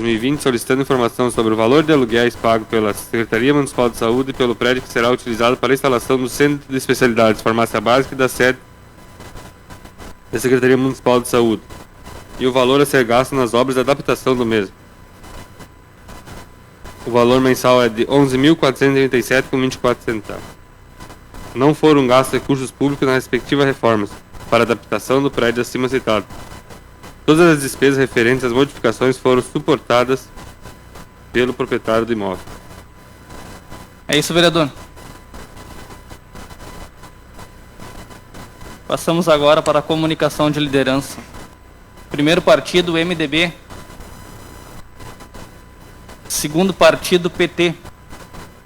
2020, solicitando informação sobre o valor de aluguéis pago pela Secretaria Municipal de Saúde e pelo prédio que será utilizado para a instalação do Centro de Especialidades Farmácia Básica e da sede da Secretaria Municipal de Saúde, e o valor a ser gasto nas obras de adaptação do mesmo. O valor mensal é de R$ 11.437,24. Não foram gastos recursos públicos nas respectivas reformas para adaptação do prédio acima citado. Todas as despesas referentes às modificações foram suportadas pelo proprietário do imóvel. É isso, vereador. Passamos agora para a comunicação de liderança. Primeiro partido, MDB. Segundo partido, PT.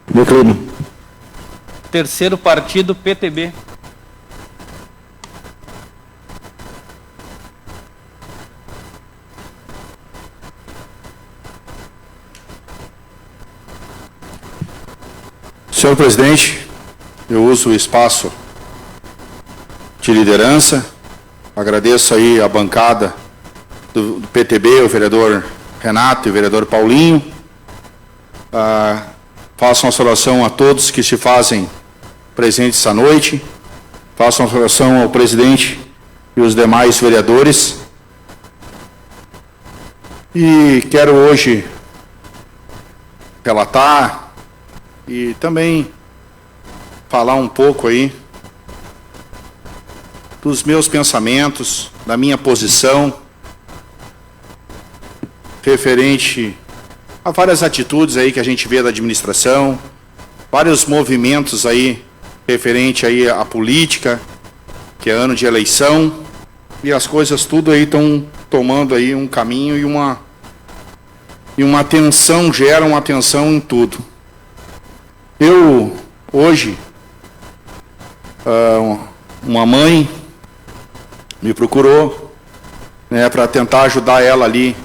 Declino. Terceiro partido, PTB. Senhor presidente, eu uso o espaço de liderança, agradeço aí a bancada do PTB, o vereador Renato e o vereador Paulinho. Faço uma saudação a todos que se fazem presentes essa noite. Faço uma saudação ao presidente e os demais vereadores. E quero hoje relatar e também falar um pouco aí dos meus pensamentos, da minha posição referente a várias atitudes aí que a gente vê da administração, vários movimentos aí referente aí à política, que é ano de eleição, e as coisas tudo aí estão tomando aí um caminho e uma atenção, geram uma atenção em tudo. Eu, hoje, uma mãe me procurou, né, para tentar ajudar ela ali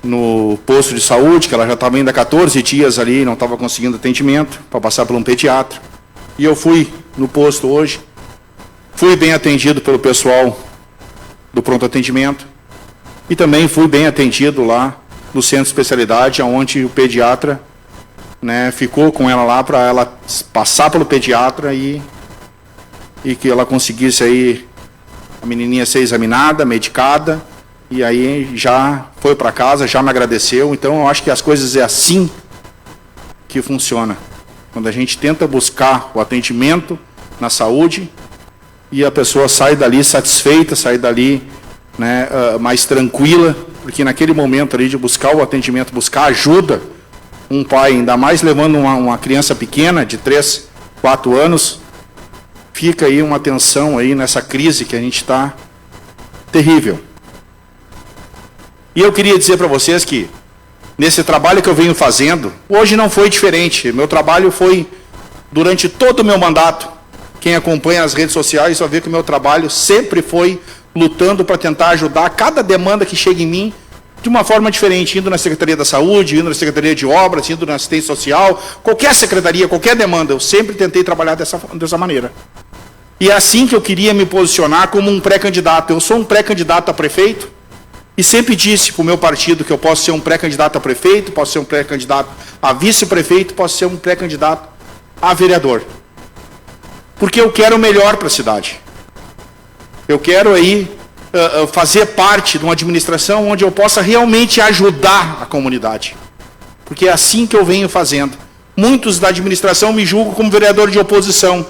no posto de saúde, que ela já estava indo há 14 dias ali, não estava conseguindo atendimento, para passar por um pediatra. E eu fui no posto hoje, fui bem atendido pelo pessoal do pronto atendimento, e também fui bem atendido lá no centro de especialidade, onde o pediatra, né, ficou com ela lá para ela passar pelo pediatra e que ela conseguisse aí, a menininha ser examinada, medicada, e aí já foi para casa, já me agradeceu. Então eu acho que as coisas é assim que funciona. Quando a gente tenta buscar o atendimento na saúde e a pessoa sai dali satisfeita, sai dali, né, mais tranquila, porque naquele momento ali de buscar o atendimento, buscar ajuda, um pai, ainda mais levando uma criança pequena de 3, 4 anos, fica aí uma tensão aí nessa crise que a gente está terrível. E eu queria dizer para vocês que nesse trabalho que eu venho fazendo, hoje não foi diferente. Meu trabalho foi durante todo o meu mandato. Quem acompanha as redes sociais só vê que o meu trabalho sempre foi lutando para tentar ajudar cada demanda que chega em mim de uma forma diferente, indo na Secretaria da Saúde, indo na Secretaria de Obras, indo na Assistência Social, qualquer secretaria, qualquer demanda, eu sempre tentei trabalhar dessa maneira. E é assim que eu queria me posicionar como um pré-candidato. Eu sou um pré-candidato a prefeito e sempre disse para o meu partido que eu posso ser um pré-candidato a prefeito, posso ser um pré-candidato a vice-prefeito, posso ser um pré-candidato a vereador. Porque eu quero o melhor para a cidade. Eu quero aí fazer parte de uma administração onde eu possa realmente ajudar a comunidade. Porque é assim que eu venho fazendo. Muitos da administração me julgam como vereador de oposição.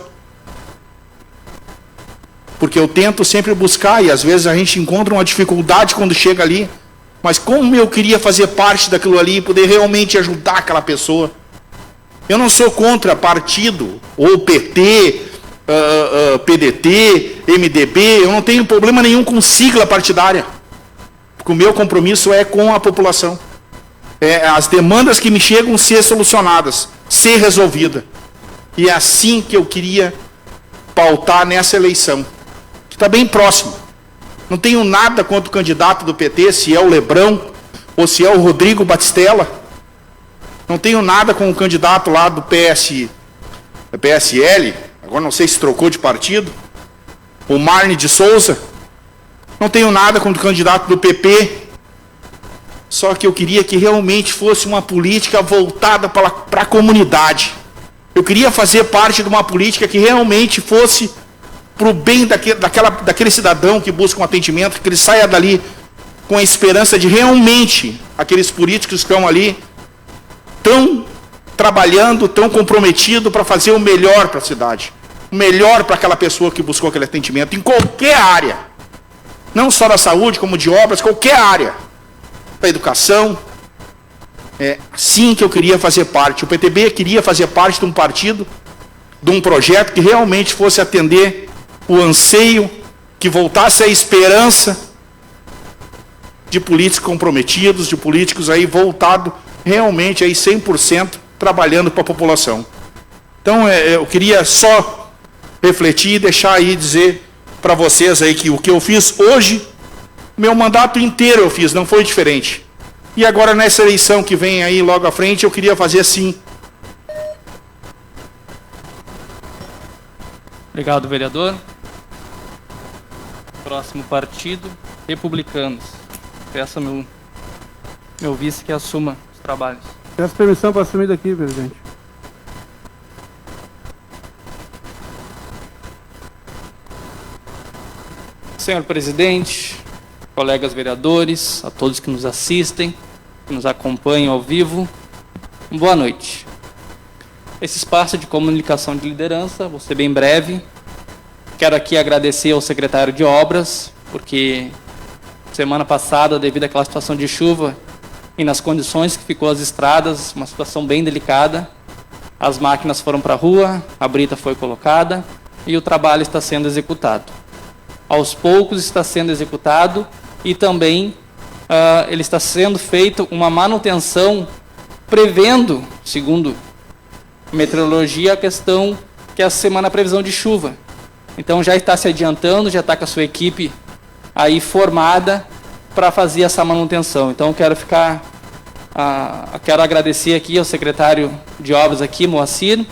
Porque eu tento sempre buscar, e às vezes a gente encontra uma dificuldade quando chega ali, mas como eu queria fazer parte daquilo ali e poder realmente ajudar aquela pessoa. Eu não sou contra partido, ou PT, PDT, MDB, eu não tenho problema nenhum com sigla partidária, porque o meu compromisso é com a população. As demandas que me chegam ser solucionadas, ser resolvida. E é assim que eu queria pautar nessa eleição, que está bem próximo. Não tenho nada contra o candidato do PT, se é o Lebrão ou se é o Rodrigo Batistella. Não tenho nada com o candidato lá do PSL, agora não sei se trocou de partido, o Marne de Souza. Não tenho nada contra o candidato do PP, Só que eu queria que realmente fosse uma política voltada para a comunidade. Eu queria fazer parte de uma política que realmente fosse para o bem daquele cidadão que busca um atendimento, que ele saia dali com a esperança de realmente aqueles políticos que estão ali tão trabalhando, tão comprometidos para fazer o melhor para a cidade, o melhor para aquela pessoa que buscou aquele atendimento, em qualquer área, não só da saúde, como de obras, qualquer área, da educação. É assim que eu queria fazer parte. O PTB queria fazer parte de um partido, de um projeto que realmente fosse atender o anseio, que voltasse a esperança de políticos comprometidos, de políticos aí voltados realmente aí 100% trabalhando para a população. Então, eu queria só refletir e deixar aí dizer para vocês aí que o que eu fiz hoje, meu mandato inteiro eu fiz, não foi diferente. E agora nessa eleição que vem aí logo à frente, eu queria fazer assim. Obrigado, vereador. Próximo partido, Republicanos. Peço ao meu vice que assuma os trabalhos. Peço permissão para assumir daqui, presidente. Senhor presidente, colegas vereadores, a todos que nos assistem, que nos acompanham ao vivo, boa noite. Esse espaço de comunicação de liderança, vou ser bem breve. Quero aqui agradecer ao secretário de Obras, porque semana passada, devido àquela situação de chuva e nas condições que ficou as estradas, uma situação bem delicada, as máquinas foram para a rua, a brita foi colocada e o trabalho está sendo executado. Aos poucos está sendo executado e também ele está sendo feito uma manutenção prevendo, segundo a meteorologia, a questão que é a semana a previsão de chuva. Então já está se adiantando, já está com a sua equipe aí formada para fazer essa manutenção. Então quero agradecer aqui ao secretário de Obras aqui, Moacir,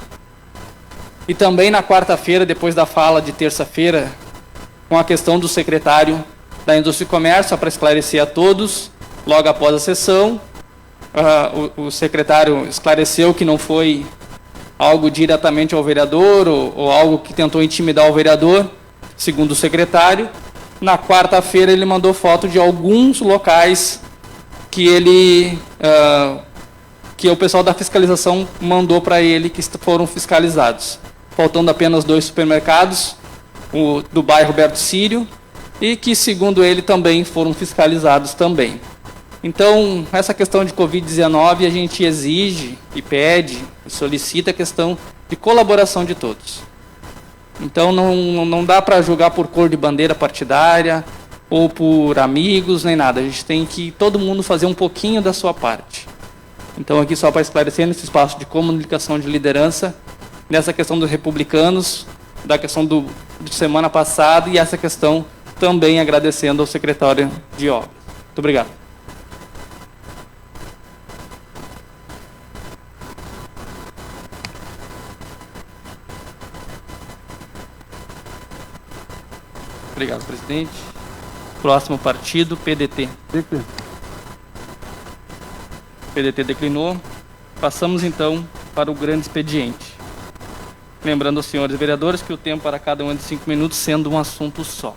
e também na quarta-feira, depois da fala de terça-feira, com a questão do secretário da Indústria e Comércio, para esclarecer a todos, logo após a sessão, o secretário esclareceu que não foi algo diretamente ao vereador ou algo que tentou intimidar o vereador, segundo o secretário. Na quarta-feira ele mandou foto de alguns locais que que o pessoal da fiscalização mandou para ele que foram fiscalizados, faltando apenas 2 supermercados, o do bairro Roberto Sírio, e que, segundo ele, também foram fiscalizados também. Então, essa questão de Covid-19, a gente exige e pede e solicita a questão de colaboração de todos. Então, não dá para julgar por cor de bandeira partidária ou por amigos, nem nada. A gente tem que todo mundo fazer um pouquinho da sua parte. Então, aqui só para esclarecer, nesse espaço de comunicação de liderança, nessa questão dos republicanos, da questão de semana passada e essa questão também agradecendo ao secretário de Obras. Muito obrigado. Obrigado, presidente. Próximo partido, PDT. PDT declinou. Passamos, então, para o grande expediente. Lembrando aos senhores vereadores que o tempo para cada um é de 5 minutos, sendo um assunto só.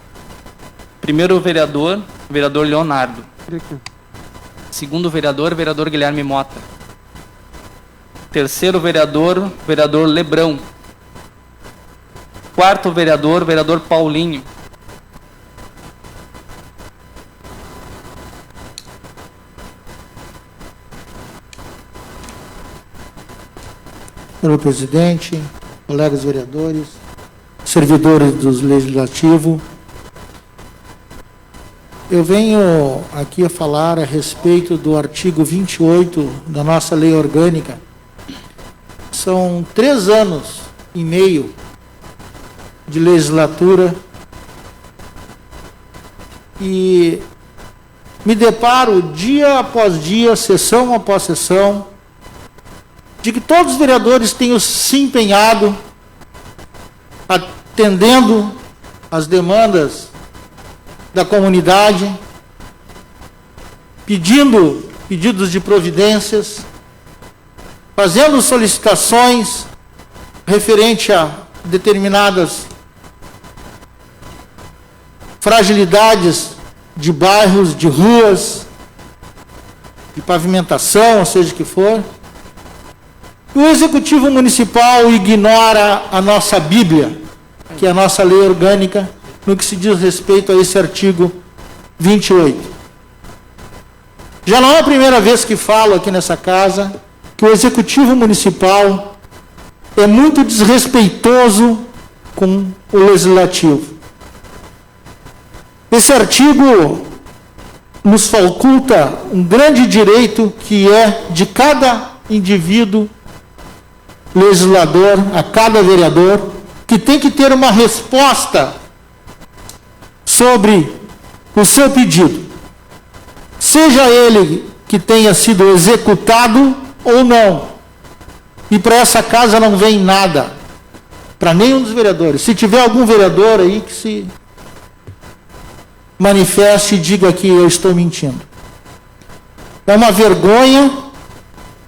Primeiro vereador Leonardo. Segundo vereador Guilherme Mota. Terceiro vereador Lebrão. Quarto vereador Paulinho. Senhor presidente, colegas vereadores, servidores do Legislativo, eu venho aqui a falar a respeito do artigo 28 da nossa lei orgânica. São 3 anos e meio de legislatura e me deparo dia após dia, sessão após sessão, de que todos os vereadores tenham se empenhado atendendo as demandas da comunidade, pedindo pedidos de providências, fazendo solicitações referente a determinadas fragilidades de bairros, de ruas, de pavimentação, ou seja o que for. E o Executivo Municipal ignora a nossa Bíblia, que é a nossa lei orgânica, no que se diz respeito a esse artigo 28. Já não é a primeira vez que falo aqui nessa casa que o Executivo Municipal é muito desrespeitoso com o Legislativo. Esse artigo nos faculta um grande direito que é de cada indivíduo legislador, a cada vereador, que tem que ter uma resposta sobre o seu pedido, seja ele que tenha sido executado ou não. E para essa casa não vem nada, para nenhum dos vereadores. Se tiver algum vereador aí que se manifeste e diga que eu estou mentindo. É uma vergonha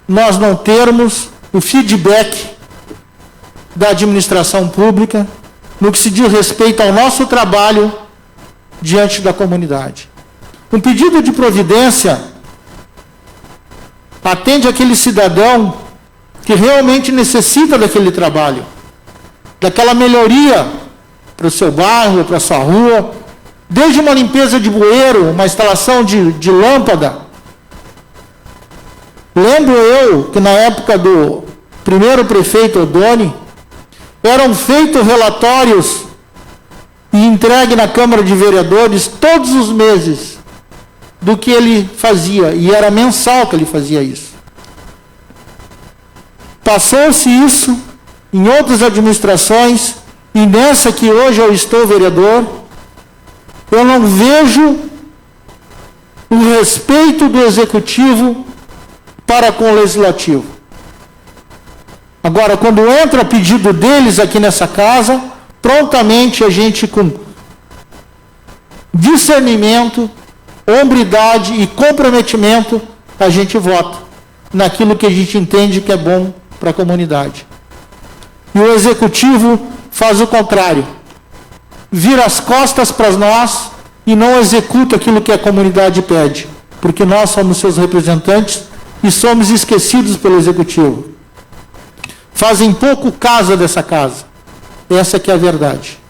nós não termos o feedback da administração pública no que se diz respeito ao nosso trabalho diante da comunidade. Um pedido de providência atende aquele cidadão que realmente necessita daquele trabalho, daquela melhoria para o seu bairro, para a sua rua, desde uma limpeza de bueiro, uma instalação de lâmpada. Lembro eu que na época do primeiro prefeito Odoni, eram feitos relatórios e entregue na Câmara de Vereadores todos os meses do que ele fazia, e era mensal que ele fazia isso. Passou-se isso em outras administrações, e nessa que hoje eu estou vereador, eu não vejo o respeito do Executivo para com o Legislativo. Agora, quando entra pedido deles aqui nessa casa, prontamente a gente, com discernimento, hombridade e comprometimento, a gente vota naquilo que a gente entende que é bom para a comunidade. E o Executivo faz o contrário. Vira as costas para nós e não executa aquilo que a comunidade pede, porque nós somos seus representantes e somos esquecidos pelo Executivo. Fazem pouco caso dessa casa. Essa que é a verdade.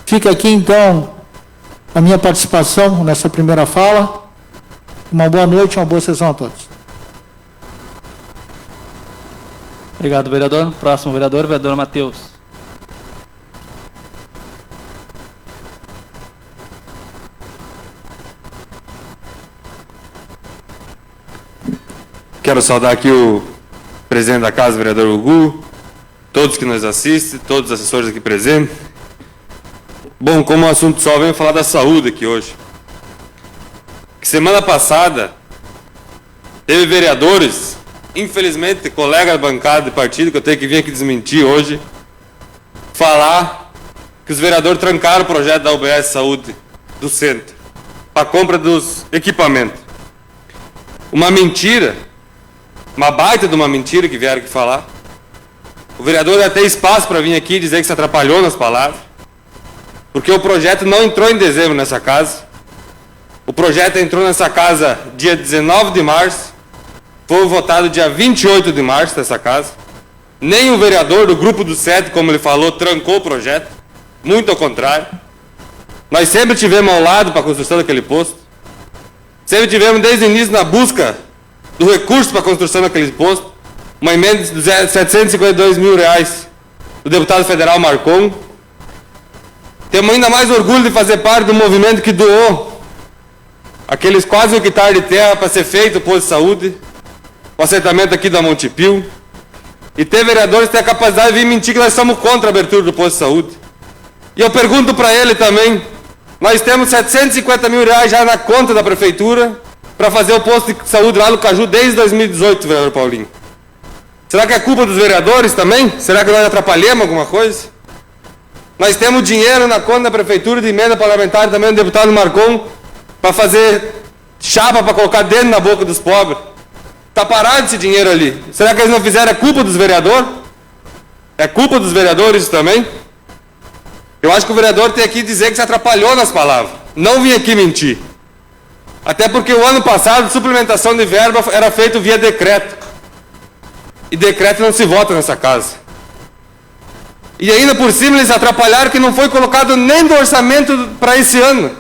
Fica aqui, então, a minha participação nessa primeira fala. Uma boa noite, uma boa sessão a todos. Obrigado, vereador. Próximo vereador, vereador Matheus. Quero saudar aqui o presidente da casa, vereador Hugo, todos que nos assistem, todos os assessores aqui presentes. Bom, como o assunto só venho falar da saúde aqui hoje. Que semana passada teve vereadores, infelizmente colega da bancada de partido, que eu tenho que vir aqui desmentir hoje, falar que os vereadores trancaram o projeto da UBS Saúde do centro para compra dos equipamentos. Uma mentira, uma baita de uma mentira que vieram aqui falar. O vereador vai ter espaço para vir aqui dizer que se atrapalhou nas palavras, porque o projeto não entrou em dezembro nessa casa. O projeto entrou nessa casa dia 19 de março, foi votado dia 28 de março nessa casa. Nem o vereador do grupo do 7, como ele falou, trancou o projeto, muito ao contrário. Nós sempre tivemos ao lado para a construção daquele posto, sempre tivemos desde o início na busca do recurso para a construção daquele posto, uma emenda de R$752 mil do deputado federal Marcon. Temos ainda mais orgulho de fazer parte do movimento que doou aqueles quase 1 hectare de terra para ser feito o posto de saúde, o assentamento aqui da Montepio. E ter vereadores que têm a capacidade de vir mentir que nós somos contra a abertura do posto de saúde. E eu pergunto para ele também, nós temos R$750 mil já na conta da prefeitura para fazer o posto de saúde lá no Caju desde 2018, vereador Paulinho. Será que é culpa dos vereadores também? Será que nós atrapalhamos alguma coisa? Nós temos dinheiro na conta da prefeitura de emenda parlamentar também do deputado Marcon para fazer chapa para colocar dentro na boca dos pobres. Está parado esse dinheiro ali. Será que eles não fizeram? É culpa dos vereadores? É culpa dos vereadores também? Eu acho que o vereador tem aqui dizer que se atrapalhou nas palavras. Não vim aqui mentir. Até porque o ano passado, suplementação de verba era feito via decreto. E decreto não se vota nessa casa. E ainda por cima eles atrapalharam que não foi colocado nem do orçamento para esse ano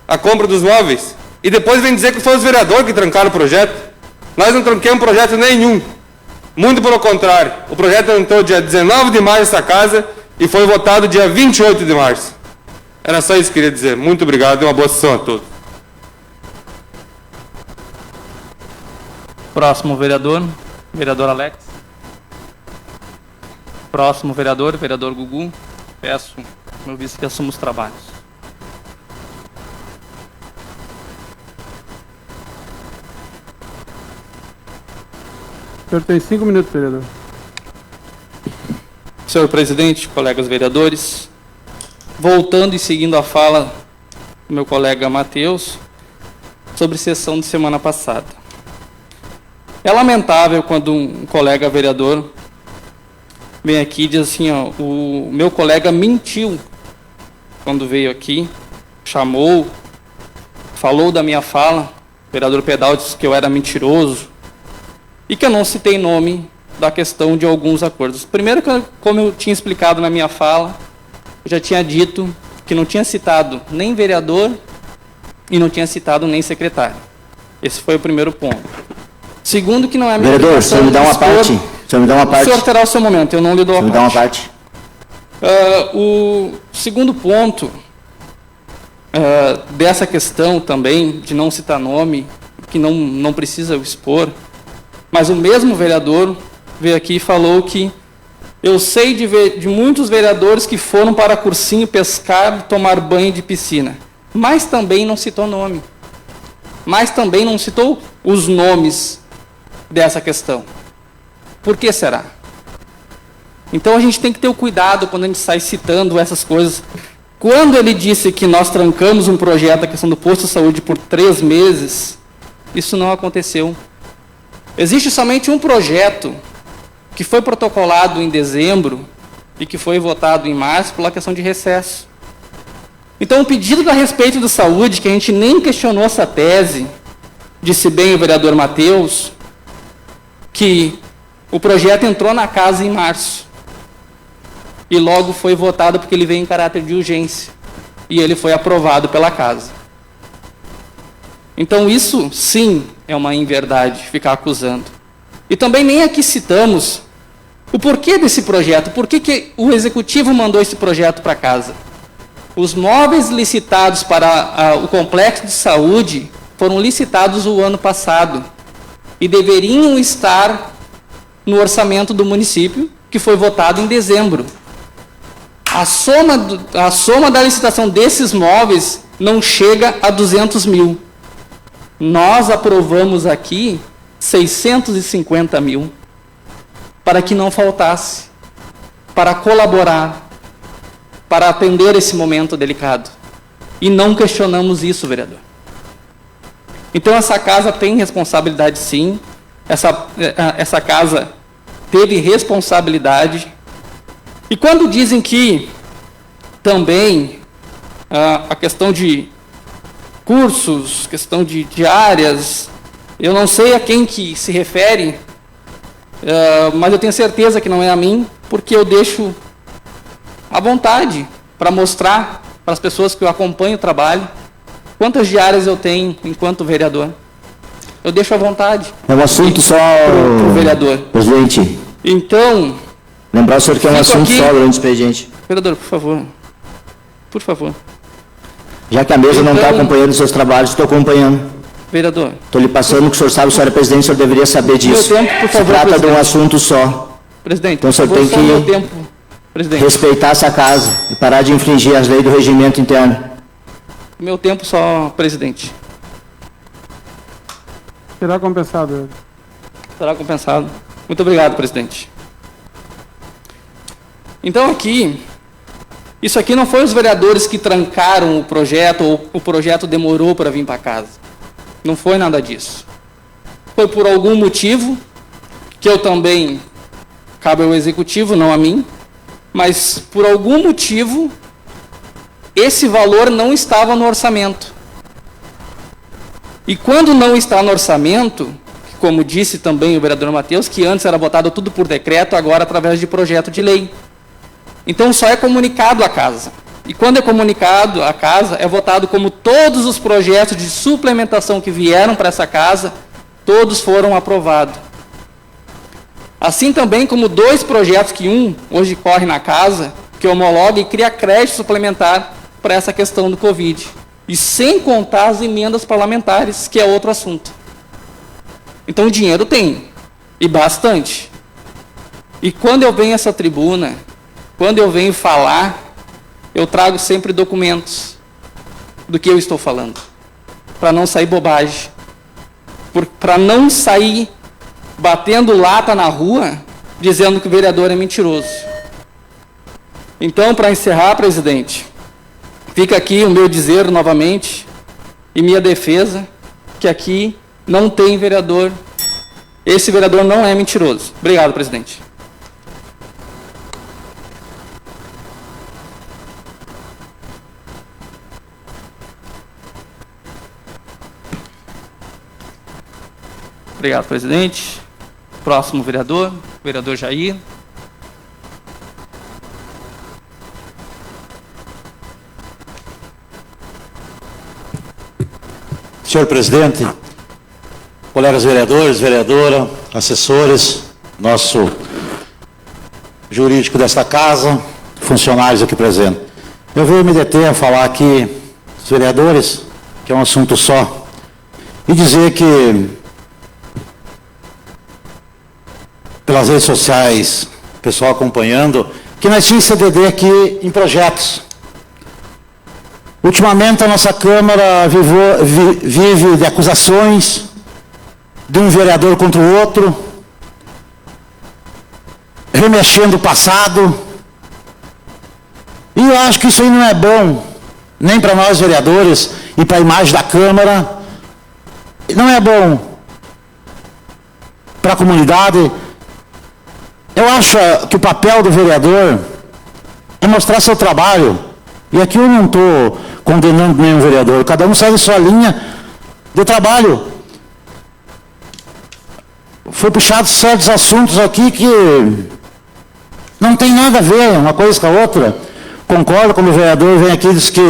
a compra dos móveis. E depois vem dizer que foi os vereadores que trancaram o projeto. Nós não tranquemos projeto nenhum. Muito pelo contrário. O projeto entrou dia 19 de março nessa casa e foi votado dia 28 de março. Era só isso que eu queria dizer. Muito obrigado e uma boa sessão a todos. Próximo vereador, vereador Alex. Próximo vereador, vereador Gugu. Peço, meu vice, que assuma os trabalhos. O senhor tem 5 minutos, vereador. Senhor presidente, colegas vereadores, voltando e seguindo a fala do meu colega Matheus sobre sessão de semana passada. É lamentável quando um colega vereador vem aqui e diz assim, ó, o meu colega mentiu quando veio aqui, chamou, falou da minha fala, o vereador Pedal disse que eu era mentiroso e que eu não citei nome da questão de alguns acordos. Primeiro, como eu tinha explicado na minha fala, eu já tinha dito que não tinha citado nem vereador e não tinha citado nem secretário. Esse foi o primeiro ponto. Segundo, que não é minha vereador, o senhor me dá uma parte. O senhor me dá uma parte. O senhor terá o seu momento, eu não lhe dou a parte. Me dá uma parte. O segundo ponto dessa questão também, de não citar nome, que não precisa expor, mas o mesmo vereador veio aqui e falou que eu sei de muitos vereadores que foram para cursinho pescar, tomar banho de piscina, mas também não citou nome. Mas também não citou os nomes dessa questão. Por que será? Então a gente tem que ter o cuidado quando a gente sai citando essas coisas. Quando ele disse que nós trancamos um projeto, a questão do posto de saúde, por 3 meses, isso não aconteceu. Existe somente um projeto que foi protocolado em dezembro e que foi votado em março pela questão de recesso. Então o pedido a respeito da saúde, que a gente nem questionou essa tese, disse bem o vereador Matheus, que o projeto entrou na casa em março e logo foi votado porque ele veio em caráter de urgência e ele foi aprovado pela casa. Então isso sim é uma inverdade, ficar acusando. E também nem aqui citamos o porquê desse projeto, por que o executivo mandou esse projeto para casa. Os móveis licitados para o complexo de saúde foram licitados o ano passado e deveriam estar no orçamento do município, que foi votado em dezembro. A soma da licitação desses móveis não chega a 200 mil. Nós aprovamos aqui 650 mil para que não faltasse, para colaborar, para atender esse momento delicado. E não questionamos isso, vereador. Então essa casa tem responsabilidade sim, essa casa teve responsabilidade. E quando dizem que também a questão de cursos, questão de áreas, eu não sei a quem que se refere, mas eu tenho certeza que não é a mim, porque eu deixo à vontade para mostrar para as pessoas que eu acompanho o trabalho quantas diárias eu tenho enquanto vereador. Eu deixo à vontade. É um assunto só, pro vereador. Presidente. Então, lembrar o senhor que é um assunto aqui, só durante o expediente. Vereador, por favor. Por favor. Já que a mesa não está acompanhando os seus trabalhos, estou acompanhando. Vereador. Estou lhe passando que o senhor sabe, o senhor é presidente, o senhor deveria saber disso. Meu tempo, por favor, se trata presidente. de um assunto só. Presidente, então o senhor por favor, tem meu que tempo, presidente. respeitar essa casa e parar de infringir as leis do regimento interno. Meu tempo só, presidente. Será compensado. Será compensado. Muito obrigado, presidente. Então aqui, Isso aqui não foi os vereadores que trancaram o projeto ou o projeto demorou para vir para casa. Não foi nada disso. Foi por algum motivo, que eu também, cabe ao executivo, não a mim, mas por algum motivo, esse valor não estava no orçamento. E quando não está no orçamento, como disse também o vereador Matheus, que antes era votado tudo por decreto, agora através de projeto de lei. Então só é comunicado à casa. E quando é comunicado à casa, é votado como todos os projetos de suplementação que vieram para essa casa, todos foram aprovados. Assim também como 2 projetos que hoje corre na casa, que homologa e cria crédito suplementar para essa questão do Covid. E sem contar as emendas parlamentares, que é outro assunto. Então o dinheiro tem, e bastante. E quando eu venho a essa tribuna, quando eu venho falar, eu trago sempre documentos do que eu estou falando, para não sair bobagem, para não sair batendo lata na rua, dizendo que o vereador é mentiroso. Então, para encerrar, presidente, fica aqui o meu dizer novamente, e minha defesa, que aqui não tem vereador, esse vereador não é mentiroso. Obrigado, presidente. Obrigado, presidente. Próximo vereador, vereador Jair. Senhor presidente, colegas vereadores, vereadora, assessores, nosso jurídico desta casa, funcionários aqui presentes. Eu vou me deter a falar aqui, os vereadores, que é um assunto só, e dizer que, pelas redes sociais, o pessoal acompanhando, que nós tínhamos CDD aqui em projetos. Ultimamente a nossa Câmara vive de acusações de um vereador contra o outro, remexendo o passado, e eu acho que isso aí não é bom, nem para nós vereadores e para a imagem da Câmara, não é bom para a comunidade. Eu acho que o papel do vereador é mostrar seu trabalho, e aqui eu não estou condenando nenhum vereador, cada um segue sua linha de trabalho. Foi puxado certos assuntos aqui que não tem nada a ver uma coisa com a outra. Concordo quando o vereador vem aqui e diz que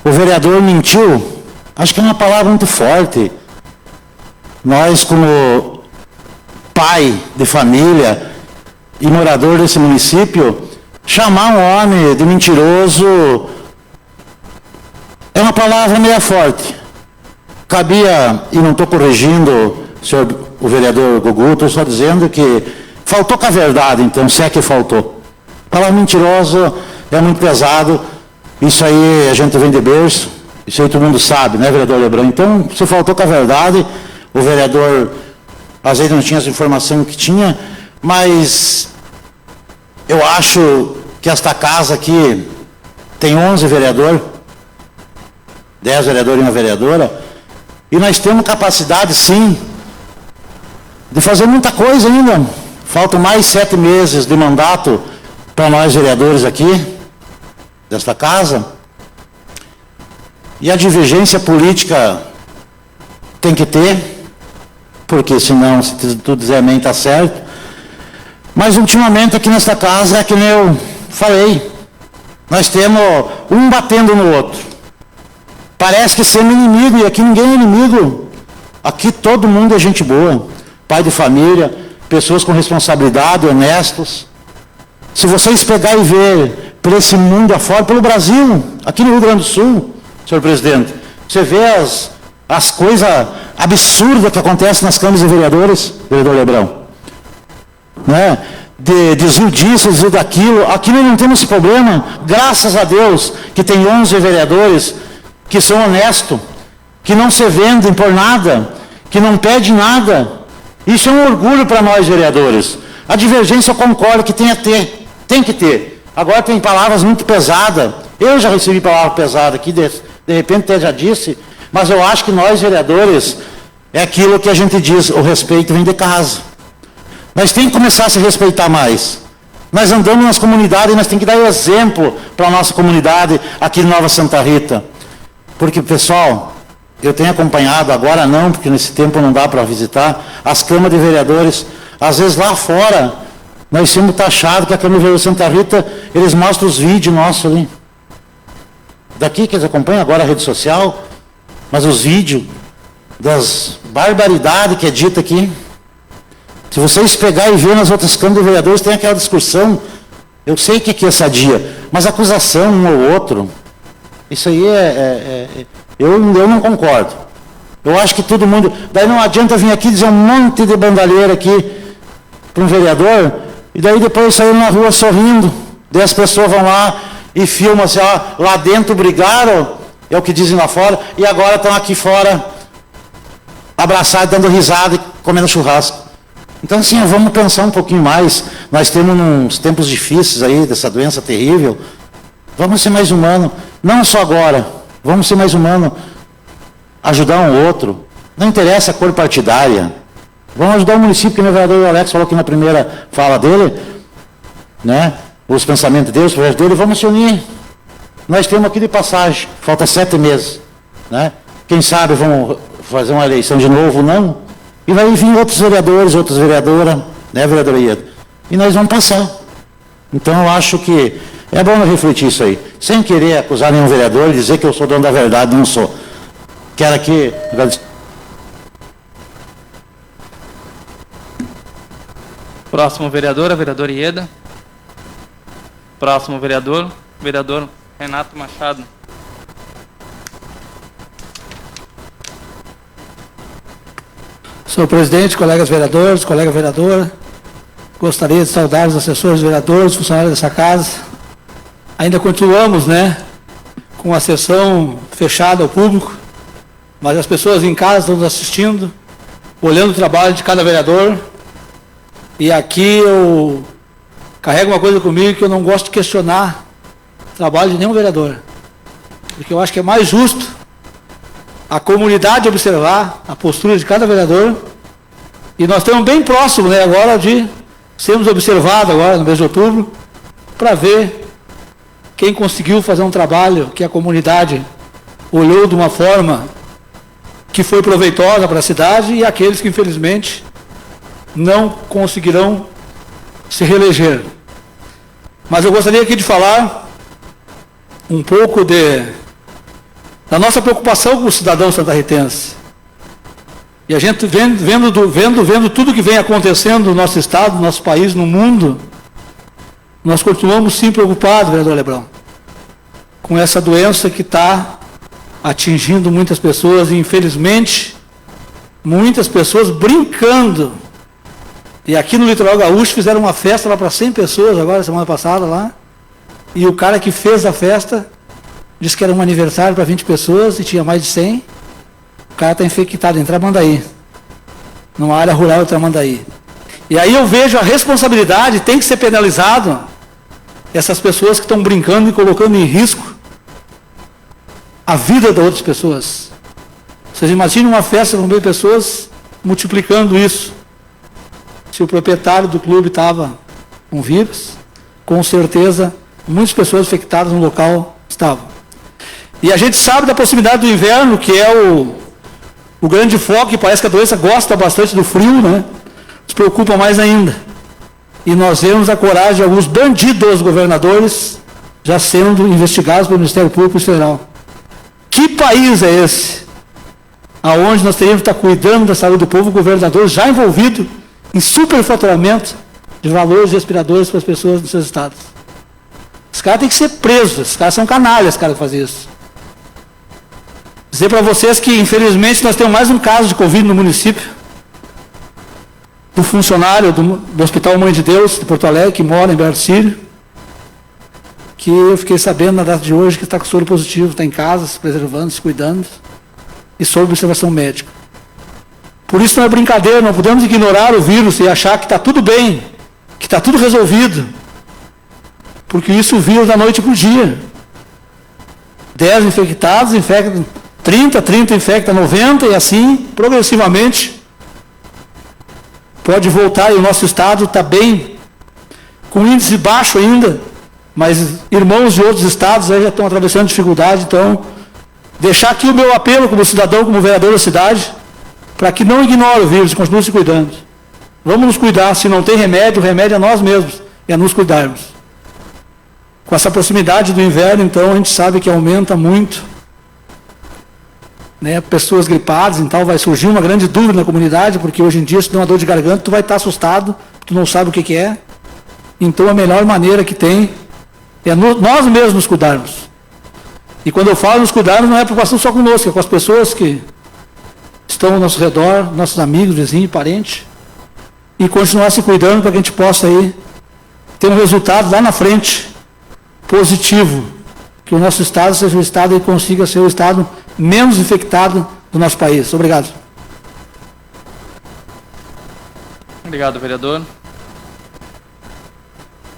o vereador mentiu. Acho que é uma palavra muito forte. Nós, como pai de família e morador desse município, chamar um homem de mentiroso é uma palavra meio forte. Cabia, e não estou corrigindo o vereador Gugu, estou só dizendo que faltou com a verdade, então, se é que faltou. Palavra mentirosa é muito pesado, isso aí a gente vem de berço, isso aí todo mundo sabe, né, vereador Lebrão? Então, se faltou com a verdade, o vereador às vezes não tinha essa informação que tinha, mas eu acho que esta casa aqui tem 11 vereadores, 10 vereadores e uma vereadora, e nós temos capacidade, sim, de fazer muita coisa ainda. Faltam mais 7 meses de mandato para nós vereadores aqui, desta casa, e a divergência política tem que ter, porque senão, se tu dizer amém, está certo. Mas ultimamente aqui nesta casa, é que nem eu falei, nós temos um batendo no outro. Parece que somos inimigo, e aqui ninguém é inimigo. Aqui todo mundo é gente boa, pai de família, pessoas com responsabilidade, honestos. Se vocês pegarem e ver por esse mundo afora, pelo Brasil, aqui no Rio Grande do Sul, senhor presidente, você vê as coisas absurdas que acontecem nas câmaras de vereadores, vereador Lebrão, né? De desvio disso, desvio daquilo. Aqui nós não temos esse problema, graças a Deus, que tem 11 vereadores que são honestos, que não se vendem por nada, que não pedem nada. Isso é um orgulho para nós vereadores. A divergência eu concordo que tem que ter, Agora tem palavras muito pesadas. Eu já recebi palavra pesada aqui, de repente até já disse, mas eu acho que nós, vereadores, é aquilo que a gente diz, o respeito vem de casa. Nós temos que começar a se respeitar mais. Nós andamos nas comunidades e nós temos que dar exemplo para a nossa comunidade aqui em Nova Santa Rita. Porque, pessoal, eu tenho acompanhado, agora não, porque nesse tempo não dá para visitar, as câmaras de vereadores. Às vezes lá fora, nós somos taxados que a Câmara de Vereadores de Santa Rita, eles mostram os vídeos nossos ali. Daqui que eles acompanham agora a rede social, mas os vídeos das barbaridades que é dita aqui. Se vocês pegarem e ver nas outras câmaras de vereadores, tem aquela discussão. Eu sei que é sadia, mas acusação um ou outro, isso aí eu não concordo. Eu acho que todo mundo... Daí não adianta vir aqui dizer um monte de bandalheira aqui para um vereador, e daí depois saíram na rua sorrindo, daí as pessoas vão lá e filmam assim, ó, lá dentro brigaram, é o que dizem lá fora, e agora estão aqui fora abraçados, dando risada e comendo churrasco. Então assim, vamos pensar um pouquinho mais. Nós temos uns tempos difíceis aí, dessa doença terrível. Vamos ser mais humanos, não só agora, vamos ser mais humanos, ajudar um outro, não interessa a cor partidária. Vamos ajudar o município, que o vereador Alex falou aqui na primeira fala dele, né? Os pensamentos dele, os projetos dele, vamos se unir. Nós temos aqui de passagem, falta 7 meses, né? Quem sabe vamos fazer uma eleição de novo, não? E vai vir outros vereadores, outras vereadoras, né, vereadora Ieda? E nós vamos passar. Então eu acho que é bom refletir isso aí, sem querer acusar nenhum vereador e dizer que eu sou dono da verdade, não sou. Quero aqui... Próximo vereador, a vereadora Ieda. Próximo vereador Renato Machado. Senhor presidente, colegas vereadores, colega vereadora, gostaria de saudar os assessores vereadores, funcionários dessa casa. Ainda continuamos, né, com a sessão fechada ao público, mas as pessoas em casa estão nos assistindo, olhando o trabalho de cada vereador. E aqui eu carrego uma coisa comigo que eu não gosto de questionar o trabalho de nenhum vereador. Porque eu acho que é mais justo a comunidade observar a postura de cada vereador. E nós estamos bem próximos, né, agora de sermos observados agora no mês de outubro, para ver quem conseguiu fazer um trabalho que a comunidade olhou de uma forma que foi proveitosa para a cidade e aqueles que infelizmente não conseguirão se reeleger. Mas eu gostaria aqui de falar um pouco da nossa preocupação com o cidadão santarritense. E a gente vendo tudo que vem acontecendo no nosso estado, no nosso país, no mundo, nós continuamos sim preocupados, vereador Lebrão, com essa doença que está atingindo muitas pessoas e infelizmente muitas pessoas brincando. E aqui no Litoral Gaúcho fizeram uma festa lá para 100 pessoas agora, semana passada lá. E o cara que fez a festa disse que era um aniversário para 20 pessoas e tinha mais de 100. O cara está infectado em Tramandaí, numa área rural de Tramandaí. E aí eu vejo a responsabilidade, tem que ser penalizado essas pessoas que estão brincando e colocando em risco a vida de outras pessoas. Vocês imaginem uma festa com 1.000 pessoas multiplicando isso. Se o proprietário do clube estava com vírus, com certeza muitas pessoas infectadas no local estavam. E a gente sabe da proximidade do inverno, que é o grande foco, e parece que a doença gosta bastante do frio, né? Se preocupa mais ainda. E nós vemos a coragem de alguns bandidos governadores já sendo investigados pelo Ministério Público Federal. Que país é esse? Aonde nós teríamos que estar cuidando da saúde do povo, o governador já envolvido em superfaturamento de valores de respiradores para as pessoas dos seus estados. Os caras têm que ser presos, esses caras são canalhas, os caras que fazem isso. Dizer para vocês que, infelizmente, nós temos mais um caso de Covid no município, do funcionário do Hospital Mãe de Deus, de Porto Alegre, que mora em Bercílio, que eu fiquei sabendo na data de hoje que está com soro positivo, está em casa, se preservando, se cuidando, e sob observação médica. Por isso não é brincadeira, não podemos ignorar o vírus e achar que está tudo bem, que está tudo resolvido. porque isso vira da noite para o dia. 10 infectados, infecta 30, 30 infecta 90 e assim, progressivamente, pode voltar e o nosso estado está bem, com índice baixo ainda, mas irmãos de outros estados aí já estão atravessando dificuldade, então, deixar aqui o meu apelo como cidadão, como vereador da cidade, para que não ignore o vírus, continue se cuidando. Vamos nos cuidar, se não tem remédio, o remédio é nós mesmos, é nos cuidarmos. Com essa proximidade do inverno, então, a gente sabe que aumenta muito, né, pessoas gripadas, então vai surgir uma grande dúvida na comunidade, porque hoje em dia, se tem uma dor de garganta, tu vai estar assustado, tu não sabe o que é. Então, a melhor maneira que tem é nós mesmos nos cuidarmos. E quando eu falo nos cuidarmos, não é preocupação só conosco, é com as pessoas que estão ao nosso redor, nossos amigos, vizinhos, parentes, e continuar se cuidando para que a gente possa aí ter um resultado lá na frente positivo, que o nosso estado seja o estado e consiga ser o estado menos infectado do nosso país. Obrigado. Obrigado, vereador.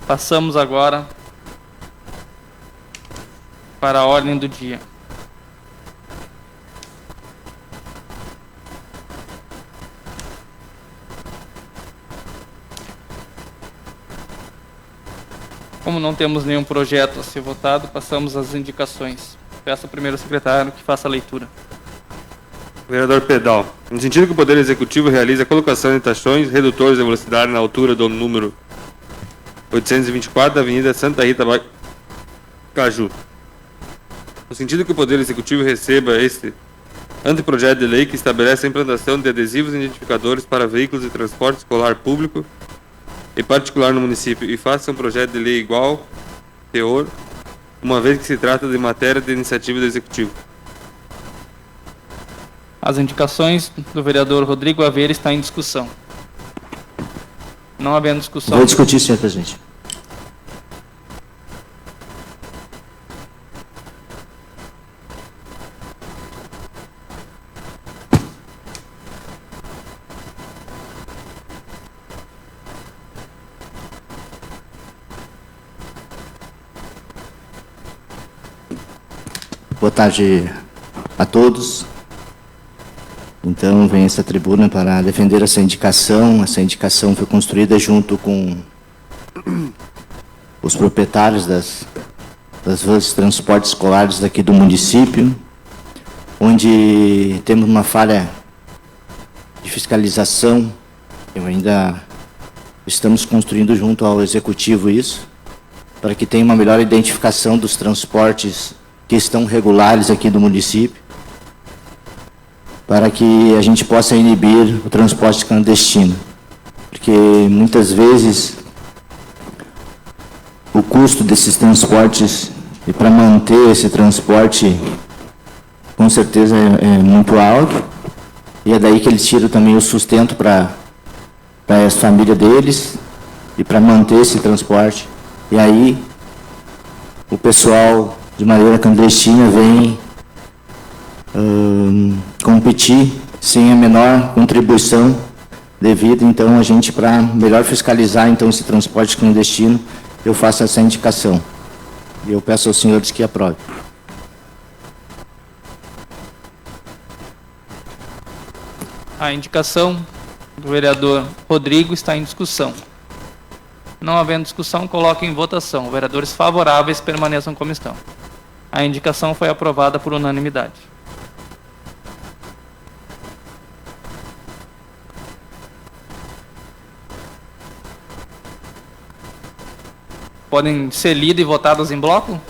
Passamos agora para a ordem do dia. Como não temos nenhum projeto a ser votado, passamos às indicações. Peço ao primeiro secretário que faça a leitura. Vereador Pedal. No sentido que o Poder Executivo realiza a colocação de taxões redutores de velocidade na altura do número 824 da Avenida Santa Rita Caju. No sentido que o Poder Executivo receba este anteprojeto de lei que estabelece a implantação de adesivos identificadores para veículos de transporte escolar público e particular no município e faça um projeto de lei igual teor, uma vez que se trata de matéria de iniciativa do Executivo. As indicações do vereador Rodrigo Aveira estão em discussão. Não havendo discussão... Vou discutir, senhor presidente. Boa tarde a todos. Então, venho a essa tribuna para defender essa indicação. Essa indicação foi construída junto com os proprietários das vans de transportes escolares daqui do município, onde temos uma falha de fiscalização. Ainda estamos construindo junto ao Executivo isso, para que tenha uma melhor identificação dos transportes que estão regulares aqui do município, para que a gente possa inibir o transporte clandestino. Porque muitas vezes o custo desses transportes e para manter esse transporte com certeza é muito alto, e é daí que eles tiram também o sustento para as famílias deles e para manter esse transporte. E aí o pessoal de maneira clandestina vem competir sem a menor contribuição devida. Então, a gente, para melhor fiscalizar então esse transporte clandestino, eu faço essa indicação. E eu peço aos senhores que aprovem. A indicação do vereador Rodrigo está em discussão. Não havendo discussão, coloque em votação. Vereadores favoráveis permaneçam como estão. A indicação foi aprovada por unanimidade. Podem ser lidas e votadas em bloco?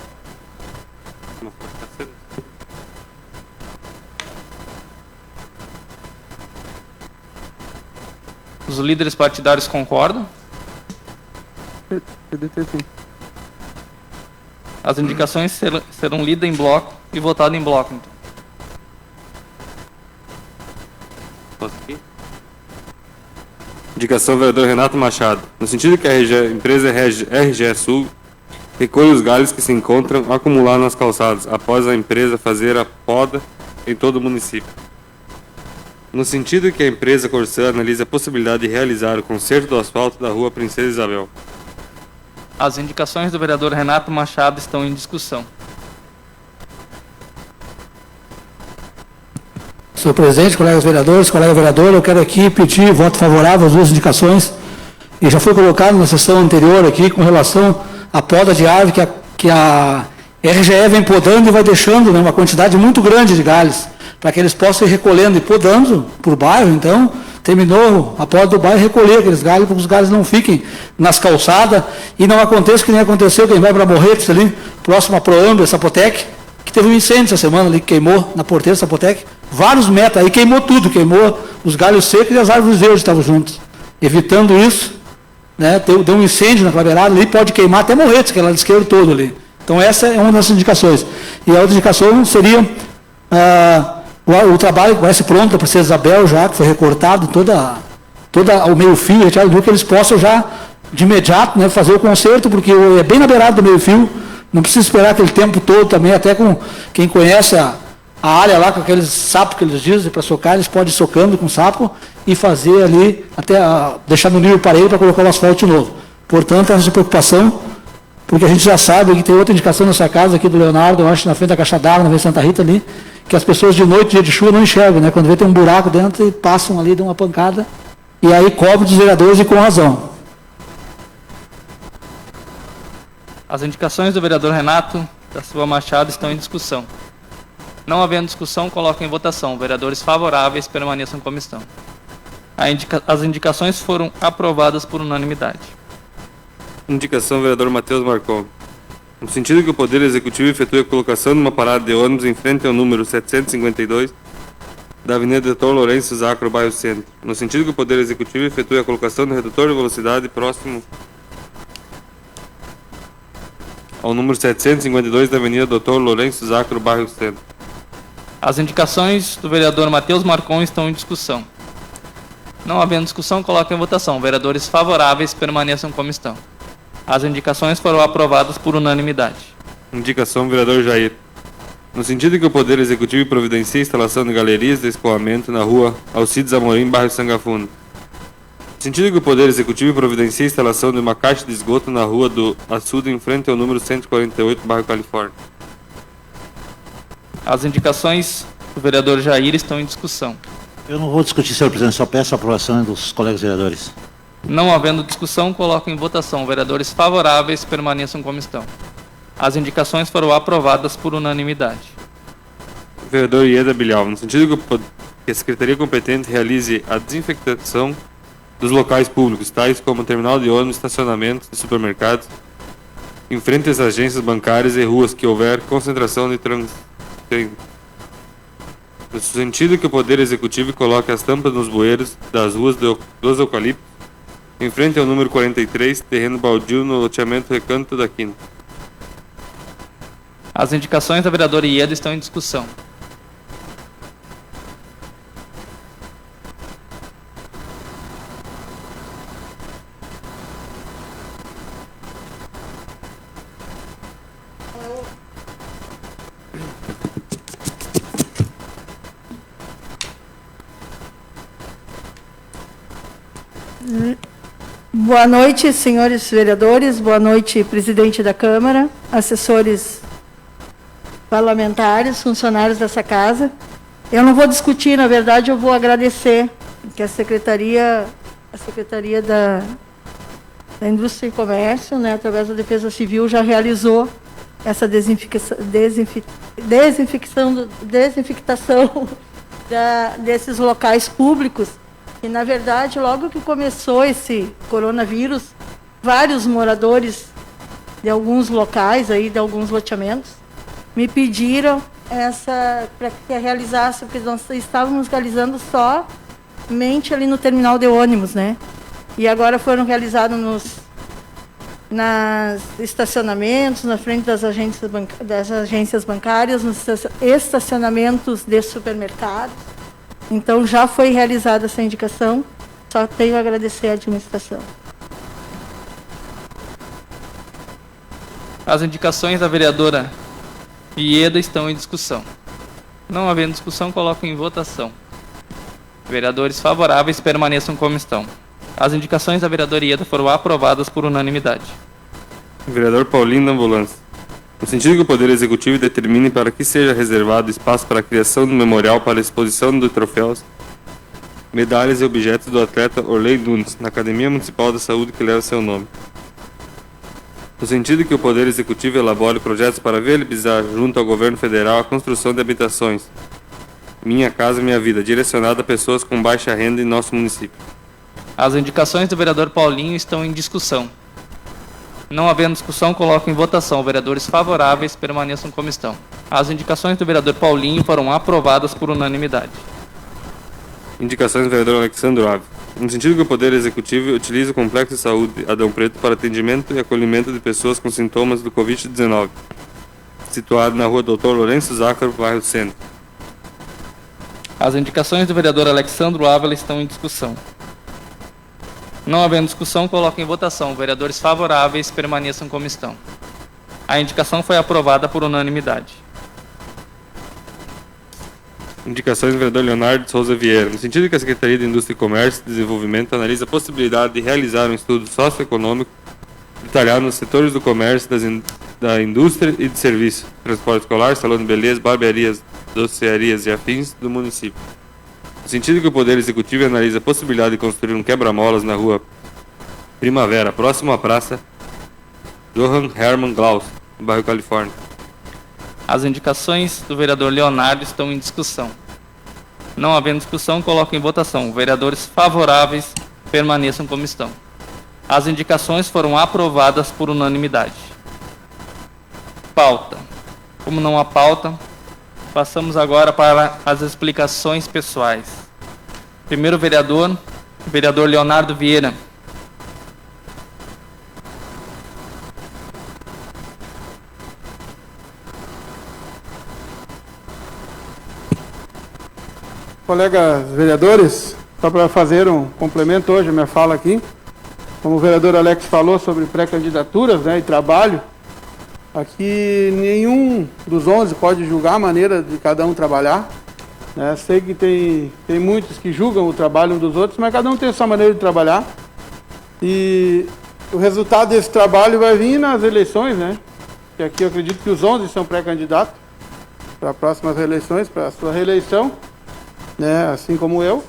Os líderes partidários concordam? PDT, sim. As indicações serão lidas em bloco e votadas em bloco, então. Posso aqui? Indicação do vereador Renato Machado. No sentido que a empresa RGE Sul recolhe os galhos que se encontram acumulados nas calçadas, após a empresa fazer a poda em todo o município. No sentido que a empresa Corsã analisa a possibilidade de realizar o conserto do asfalto da rua Princesa Isabel. As indicações do vereador Renato Machado estão em discussão. Senhor presidente, colegas vereadores, colega vereador, eu quero aqui pedir voto favorável às duas indicações. E já foi colocado na sessão anterior aqui com relação à poda de árvore que a RGE vem podando e vai deixando, né, uma quantidade muito grande de galhos, para que eles possam ir recolhendo e podando por bairro. Então, terminou a poda do bairro, recolher aqueles galhos, para que os galhos não fiquem nas calçadas e não aconteça que nem aconteceu quem vai para Morretes ali, próximo a Proambra, Sapotec, que teve um incêndio essa semana ali, que queimou na porteira Sapotec, vários metros, aí queimou tudo, queimou os galhos secos e as árvores verdes estavam juntos. Evitando isso, né, deu um incêndio na clareirada ali, pode queimar até Morretes, que é lá de esquerdo todo ali. Então essa é uma das indicações. E a outra indicação seria o trabalho que vai ser pronto para a Princesa Isabel, já que foi recortado toda o meio-fio, que eles possam já, de imediato, né, fazer o conserto, porque é bem na beirada do meio-fio, não precisa esperar aquele tempo todo também, até com quem conhece a área lá, com aqueles sapos que eles dizem, para socar, eles podem ir socando com sapo e fazer ali, até deixar no nível parede para colocar o asfalto de novo. Portanto, essa preocupação, porque a gente já sabe que tem outra indicação nessa casa aqui do Leonardo, eu acho, na frente da Caixa d'Água, na frente de Santa Rita ali, que as pessoas de noite, dia de chuva, não enxergam, né? Quando vê tem um buraco dentro e passam ali, dão uma pancada, e aí cobre dos vereadores e com razão. As indicações do vereador Renato da Silva Machado estão em discussão. Não havendo discussão, coloco em votação. Vereadores favoráveis permaneçam como estão. As indicações foram aprovadas por unanimidade. Indicação vereador Matheus Marcon. No sentido que o Poder Executivo efetue a colocação de uma parada de ônibus em frente ao número 752 da Avenida Dr. Lourenço Zacro, bairro Centro. No sentido que o Poder Executivo efetue a colocação do redutor de velocidade próximo ao número 752 da Avenida Dr. Lourenço Zacro, bairro Centro. As indicações do vereador Matheus Marcon estão em discussão. Não havendo discussão, coloco em votação. Vereadores favoráveis permaneçam como estão. As indicações foram aprovadas por unanimidade. Indicação vereador Jair. No sentido que o Poder Executivo providencie a instalação de galerias de escoamento na rua Alcides Amorim, bairro Sangafundo. No sentido que o Poder Executivo providencie a instalação de uma caixa de esgoto na rua do Açude, em frente ao número 148, bairro Califórnia. As indicações do vereador Jair estão em discussão. Eu não vou discutir, senhor presidente, só peço a aprovação dos colegas vereadores. Não havendo discussão, coloco em votação. Vereadores favoráveis permaneçam como estão. As indicações foram aprovadas por unanimidade. Vereador Ieda Bilhau. No sentido que a Secretaria competente realize a desinfectação dos locais públicos, tais como terminal de ônibus, estacionamentos de supermercados, em frente às agências bancárias e ruas que houver concentração de trânsito. No sentido que o Poder Executivo coloque as tampas nos bueiros das ruas dos Eucaliptos, em frente ao número 43, terreno baldio no loteamento Recanto da Quinta. As indicações da vereadora Ieda estão em discussão. Boa noite, senhores vereadores, boa noite, presidente da Câmara, assessores parlamentares, funcionários dessa casa. Eu não vou discutir, na verdade, eu vou agradecer que a Secretaria da Indústria e Comércio, né, através da Defesa Civil, já realizou essa desinfectação desses locais públicos. E, na verdade, logo que começou esse coronavírus, vários moradores de alguns locais, aí, de alguns loteamentos, me pediram para que realizasse, porque nós estávamos realizando somente ali no terminal de ônibus, né? E agora foram realizados nos estacionamentos, na frente das agências bancárias, nos estacionamentos de supermercados. Então, já foi realizada essa indicação, só tenho a agradecer à administração. As indicações da vereadora Ieda estão em discussão. Não havendo discussão, coloco em votação. Vereadores favoráveis permaneçam como estão. As indicações da vereadora Ieda foram aprovadas por unanimidade. Vereador Paulinho da Ambulância. No sentido que o Poder Executivo determine para que seja reservado espaço para a criação do memorial para a exposição de troféus, medalhas e objetos do atleta Orley Nunes, na Academia Municipal da Saúde que leva seu nome. No sentido que o Poder Executivo elabore projetos para viabilizar, junto ao Governo Federal, a construção de habitações Minha Casa Minha Vida, direcionada a pessoas com baixa renda em nosso município. As indicações do vereador Paulinho estão em discussão. Não havendo discussão, coloco em votação. Vereadores favoráveis permaneçam como estão. As indicações do vereador Paulinho foram aprovadas por unanimidade. Indicações do vereador Alexandre Ave. No sentido que o Poder Executivo utilize o Complexo de Saúde Adão Preto para atendimento e acolhimento de pessoas com sintomas do Covid-19, situado na rua Dr. Lourenço Zácaro, bairro Centro. As indicações do vereador Alexandre Ávila estão em discussão. Não havendo discussão, coloco em votação. Vereadores favoráveis permaneçam como estão. A indicação foi aprovada por unanimidade. Indicações do vereador Leonardo de Souza Vieira. No sentido que a Secretaria de Indústria e Comércio e Desenvolvimento analisa a possibilidade de realizar um estudo socioeconômico detalhado nos setores do comércio, da indústria e de serviço, transporte escolar, salão de beleza, barbearias, docearias e afins do município. No sentido que o Poder Executivo analisa a possibilidade de construir um quebra-molas na rua Primavera, próximo à praça Johann Hermann Glaus, no bairro Califórnia. As indicações do vereador Leonardo estão em discussão. Não havendo discussão, coloco em votação. Vereadores favoráveis permaneçam como estão. As indicações foram aprovadas por unanimidade. Pauta. Como não há pauta, passamos agora para as explicações pessoais. Primeiro vereador Leonardo Vieira. Colegas vereadores, só para fazer um complemento hoje, minha fala aqui, como o vereador Alex falou sobre pré-candidaturas, né, e trabalho, aqui nenhum dos 11 pode julgar a maneira de cada um trabalhar, né? Sei que tem muitos que julgam o trabalho um dos outros, mas cada um tem a sua maneira de trabalhar, e o resultado desse trabalho vai vir nas eleições, né? Que aqui eu acredito que os 11 são pré-candidatos para próximas eleições, para a sua reeleição, né, assim como eu,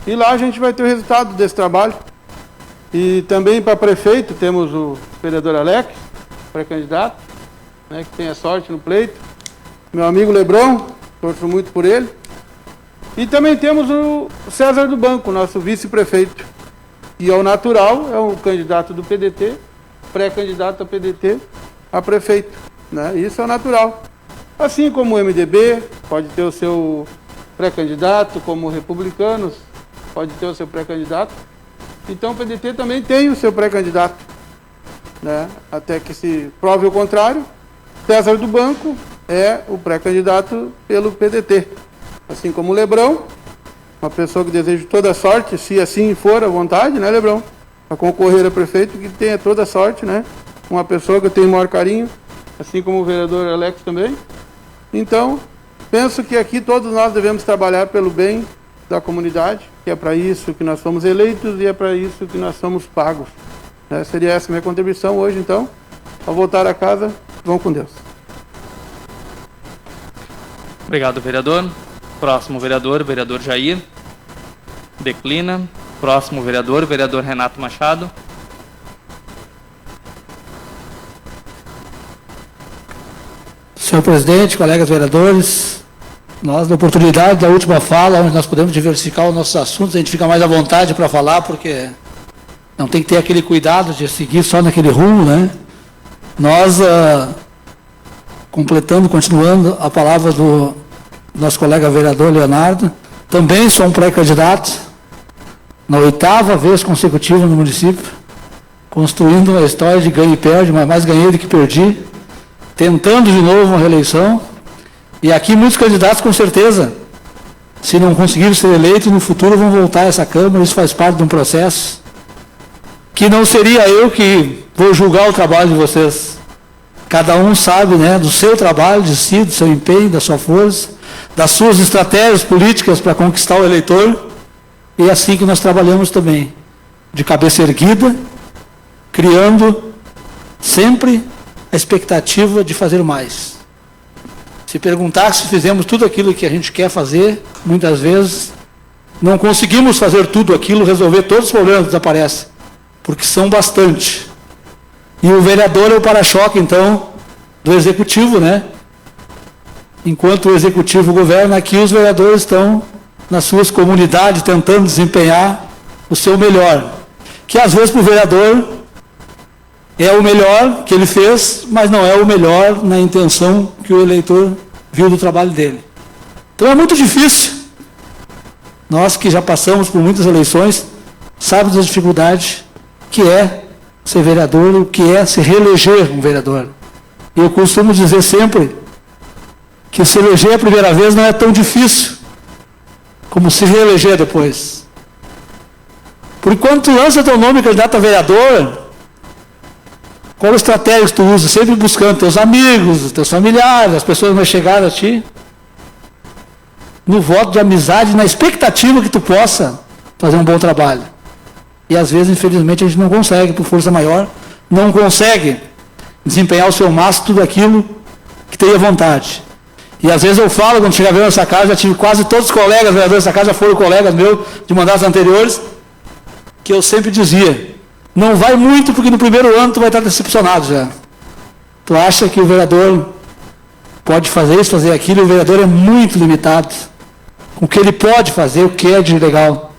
e lá a gente vai ter o resultado desse trabalho. E também para prefeito temos o vereador Alex, pré-candidato, né, que tem a sorte no pleito, meu amigo Lebron, torço muito por ele, e também temos o César do Banco, nosso vice-prefeito, e ao natural é o candidato do PDT, pré-candidato a PDT a prefeito, né, isso é o natural, assim como o MDB pode ter o seu pré-candidato, como republicanos, pode ter o seu pré-candidato. Então o PDT também tem o seu pré-candidato, né? Até que se prove o contrário, César do Banco é o pré-candidato pelo PDT. Assim como o Lebrão, uma pessoa que desejo toda sorte, se assim for à vontade, né, Lebrão? Para concorrer a prefeito, que tenha toda sorte, né? Uma pessoa que eu tenho o maior carinho, assim como o vereador Alex também. Então, penso que aqui todos nós devemos trabalhar pelo bem da comunidade, que é para isso que nós somos eleitos e é para isso que nós somos pagos. Né? Seria essa a minha contribuição hoje, então. Ao voltar a casa, vão com Deus. Obrigado, vereador. Próximo vereador Jair. Declina. Próximo vereador Renato Machado. Senhor presidente, colegas vereadores, nós, na oportunidade da última fala, onde nós podemos diversificar os nossos assuntos, a gente fica mais à vontade para falar, porque não tem que ter aquele cuidado de seguir só naquele rumo, né? Nós, continuando a palavra do nosso colega vereador Leonardo, também sou um pré-candidato, na 8ª vez consecutiva no município, construindo uma história de ganho e perde, mas mais ganhei do que perdi, tentando de novo uma reeleição, e aqui muitos candidatos com certeza, se não conseguirem ser eleitos, no futuro vão voltar a essa Câmara, isso faz parte de um processo, que não seria eu que vou julgar o trabalho de vocês. Cada um sabe, né, do seu trabalho, de si, do seu empenho, da sua força, das suas estratégias políticas para conquistar o eleitor, e é assim que nós trabalhamos também, de cabeça erguida, criando sempre a expectativa de fazer mais. Se perguntar se fizemos tudo aquilo que a gente quer fazer, muitas vezes não conseguimos fazer tudo aquilo, resolver todos os problemas que desaparecem, porque são bastante. E o vereador é o para-choque, então, do executivo, né? Enquanto o executivo governa, aqui os vereadores estão nas suas comunidades tentando desempenhar o seu melhor. Que às vezes para o vereador é o melhor que ele fez, mas não é o melhor na intenção que o eleitor viu do trabalho dele. Então é muito difícil. Nós que já passamos por muitas eleições, sabemos a dificuldade que é ser vereador, o que é se reeleger um vereador. E eu costumo dizer sempre que se eleger a primeira vez não é tão difícil como se reeleger depois. Por enquanto tu lança teu nome candidato a vereador, qual estratégia que tu usa? Sempre buscando teus amigos, teus familiares, as pessoas mais chegadas a ti, no voto de amizade, na expectativa que tu possa fazer um bom trabalho. E às vezes, infelizmente, a gente não consegue, por força maior, não consegue desempenhar o seu máximo, tudo aquilo que teria vontade. E às vezes eu falo, quando chega a ver nessa casa, já tive quase todos os colegas vereadores dessa casa, já foram colegas meus de mandatos anteriores, que eu sempre dizia, não vai muito, porque no primeiro ano tu vai estar decepcionado já. Tu acha que o vereador pode fazer isso, fazer aquilo, e o vereador é muito limitado com o que ele pode fazer, o que é de legal.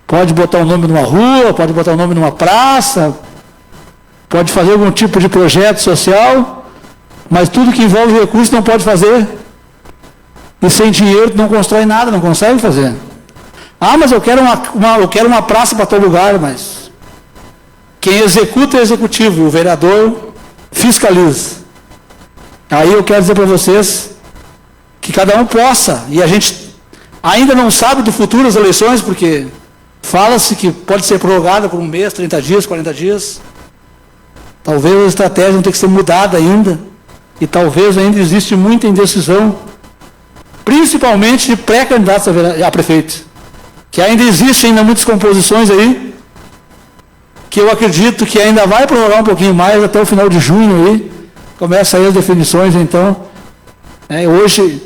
Pode botar o nome numa rua, pode botar o nome numa praça, pode fazer algum tipo de projeto social, mas tudo que envolve recursos não pode fazer. E sem dinheiro tu não constrói nada, não consegue fazer. Ah, mas eu quero uma praça para todo lugar, mas quem executa é o executivo, e o vereador fiscaliza. Aí eu quero dizer para vocês que cada um possa, e a gente ainda não sabe do futuro das eleições, porque fala-se que pode ser prorrogada por um mês, 30 dias, 40 dias. Talvez a estratégia não tenha que ser mudada ainda, e talvez ainda existe muita indecisão, principalmente de pré-candidatos a prefeito, que ainda existem muitas composições aí, que eu acredito que ainda vai prorrogar um pouquinho mais, até o final de junho aí, começa aí as definições, então. Hoje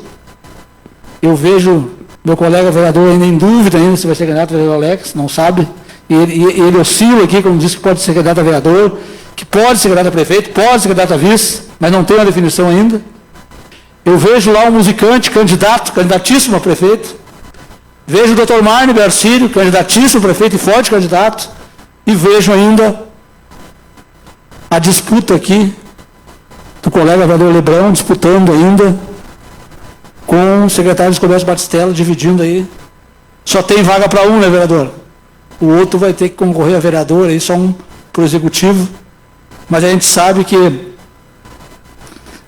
eu vejo meu colega vereador ainda em dúvida ainda se vai ser candidato a vereador Alex, não sabe. Ele oscila aqui, como disse, que pode ser candidato a vereador, que pode ser candidato a prefeito, pode ser candidato a vice, mas não tem uma definição ainda. Eu vejo lá um musicante, candidatíssimo a prefeito. Vejo o Dr. Marne Bercílio, candidatíssimo a prefeito e forte candidato. E vejo ainda a disputa aqui do colega vereador Lebrão, disputando ainda com o secretário de Comércio Batistella, dividindo aí. Só tem vaga para um, né, vereador? O outro vai ter que concorrer a vereador, aí só um para o executivo. Mas a gente sabe que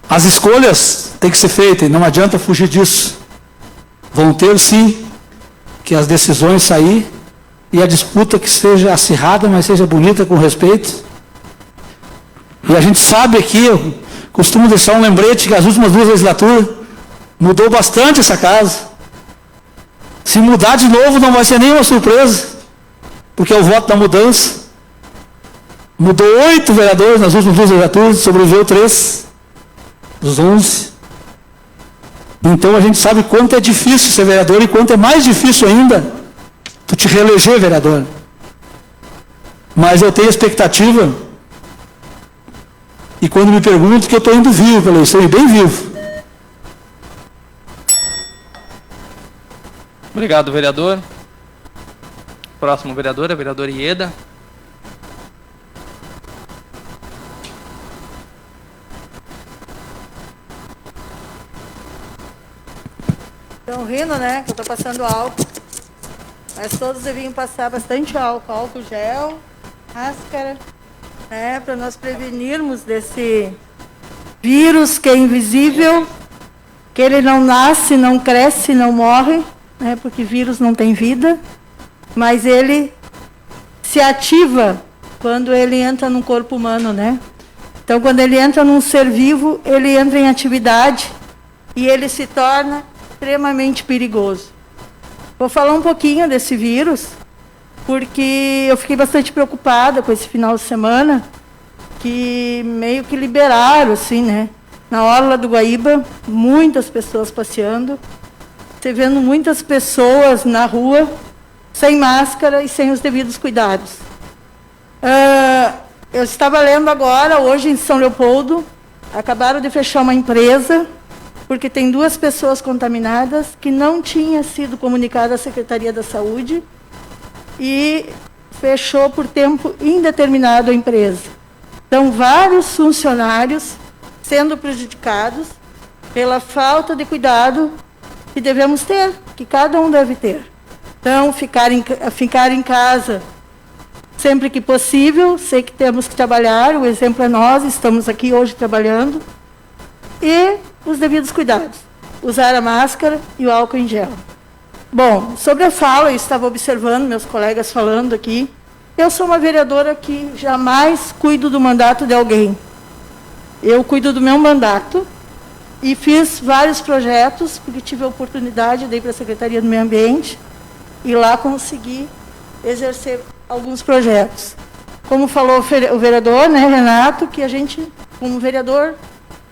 as escolhas têm que ser feitas, e não adianta fugir disso. Vão ter, sim, que as decisões sair, e a disputa que seja acirrada, mas seja bonita, com respeito. E a gente sabe aqui, eu costumo deixar um lembrete, que as últimas 2 legislaturas mudou bastante essa casa. Se mudar de novo, não vai ser nenhuma surpresa, porque é o voto da mudança. Mudou 8 vereadores nas últimas 2 legislaturas, sobreviveu 3 dos 11. Então a gente sabe quanto é difícil ser vereador e quanto é mais difícil ainda tu te reeleger vereador. Mas eu tenho expectativa, e quando me pergunto, que eu estou indo vivo pela eleição, e bem vivo. Obrigado, vereador. Próximo vereador é o vereador Ieda. Estão rindo, né? Que eu estou passando álcool. Mas todos deviam passar bastante álcool gel, máscara, né? Para nós prevenirmos desse vírus que é invisível, que ele não nasce, não cresce, não morre, né? Porque vírus não tem vida, mas ele se ativa quando ele entra no corpo humano, né? Então, quando ele entra num ser vivo, ele entra em atividade e ele se torna extremamente perigoso. Vou falar um pouquinho desse vírus, porque eu fiquei bastante preocupada com esse final de semana, que meio que liberaram, assim, né? Na orla do Guaíba, muitas pessoas passeando, você vendo muitas pessoas na rua, sem máscara e sem os devidos cuidados. Eu estava lendo agora, hoje em São Leopoldo, acabaram de fechar uma empresa, porque tem 2 pessoas contaminadas que não tinha sido comunicada à Secretaria da Saúde e fechou por tempo indeterminado a empresa. Então, vários funcionários sendo prejudicados pela falta de cuidado que devemos ter, que cada um deve ter. Então, ficar em casa sempre que possível, sei que temos que trabalhar, o exemplo é nós, estamos aqui hoje trabalhando, e os devidos cuidados, usar a máscara e o álcool em gel. Bom, sobre a fala, eu estava observando meus colegas falando aqui, eu sou uma vereadora que jamais cuido do mandato de alguém. Eu cuido do meu mandato e fiz vários projetos, porque tive a oportunidade de ir para a Secretaria do Meio Ambiente e lá consegui exercer alguns projetos. Como falou o vereador, né, Renato, que a gente, como vereador,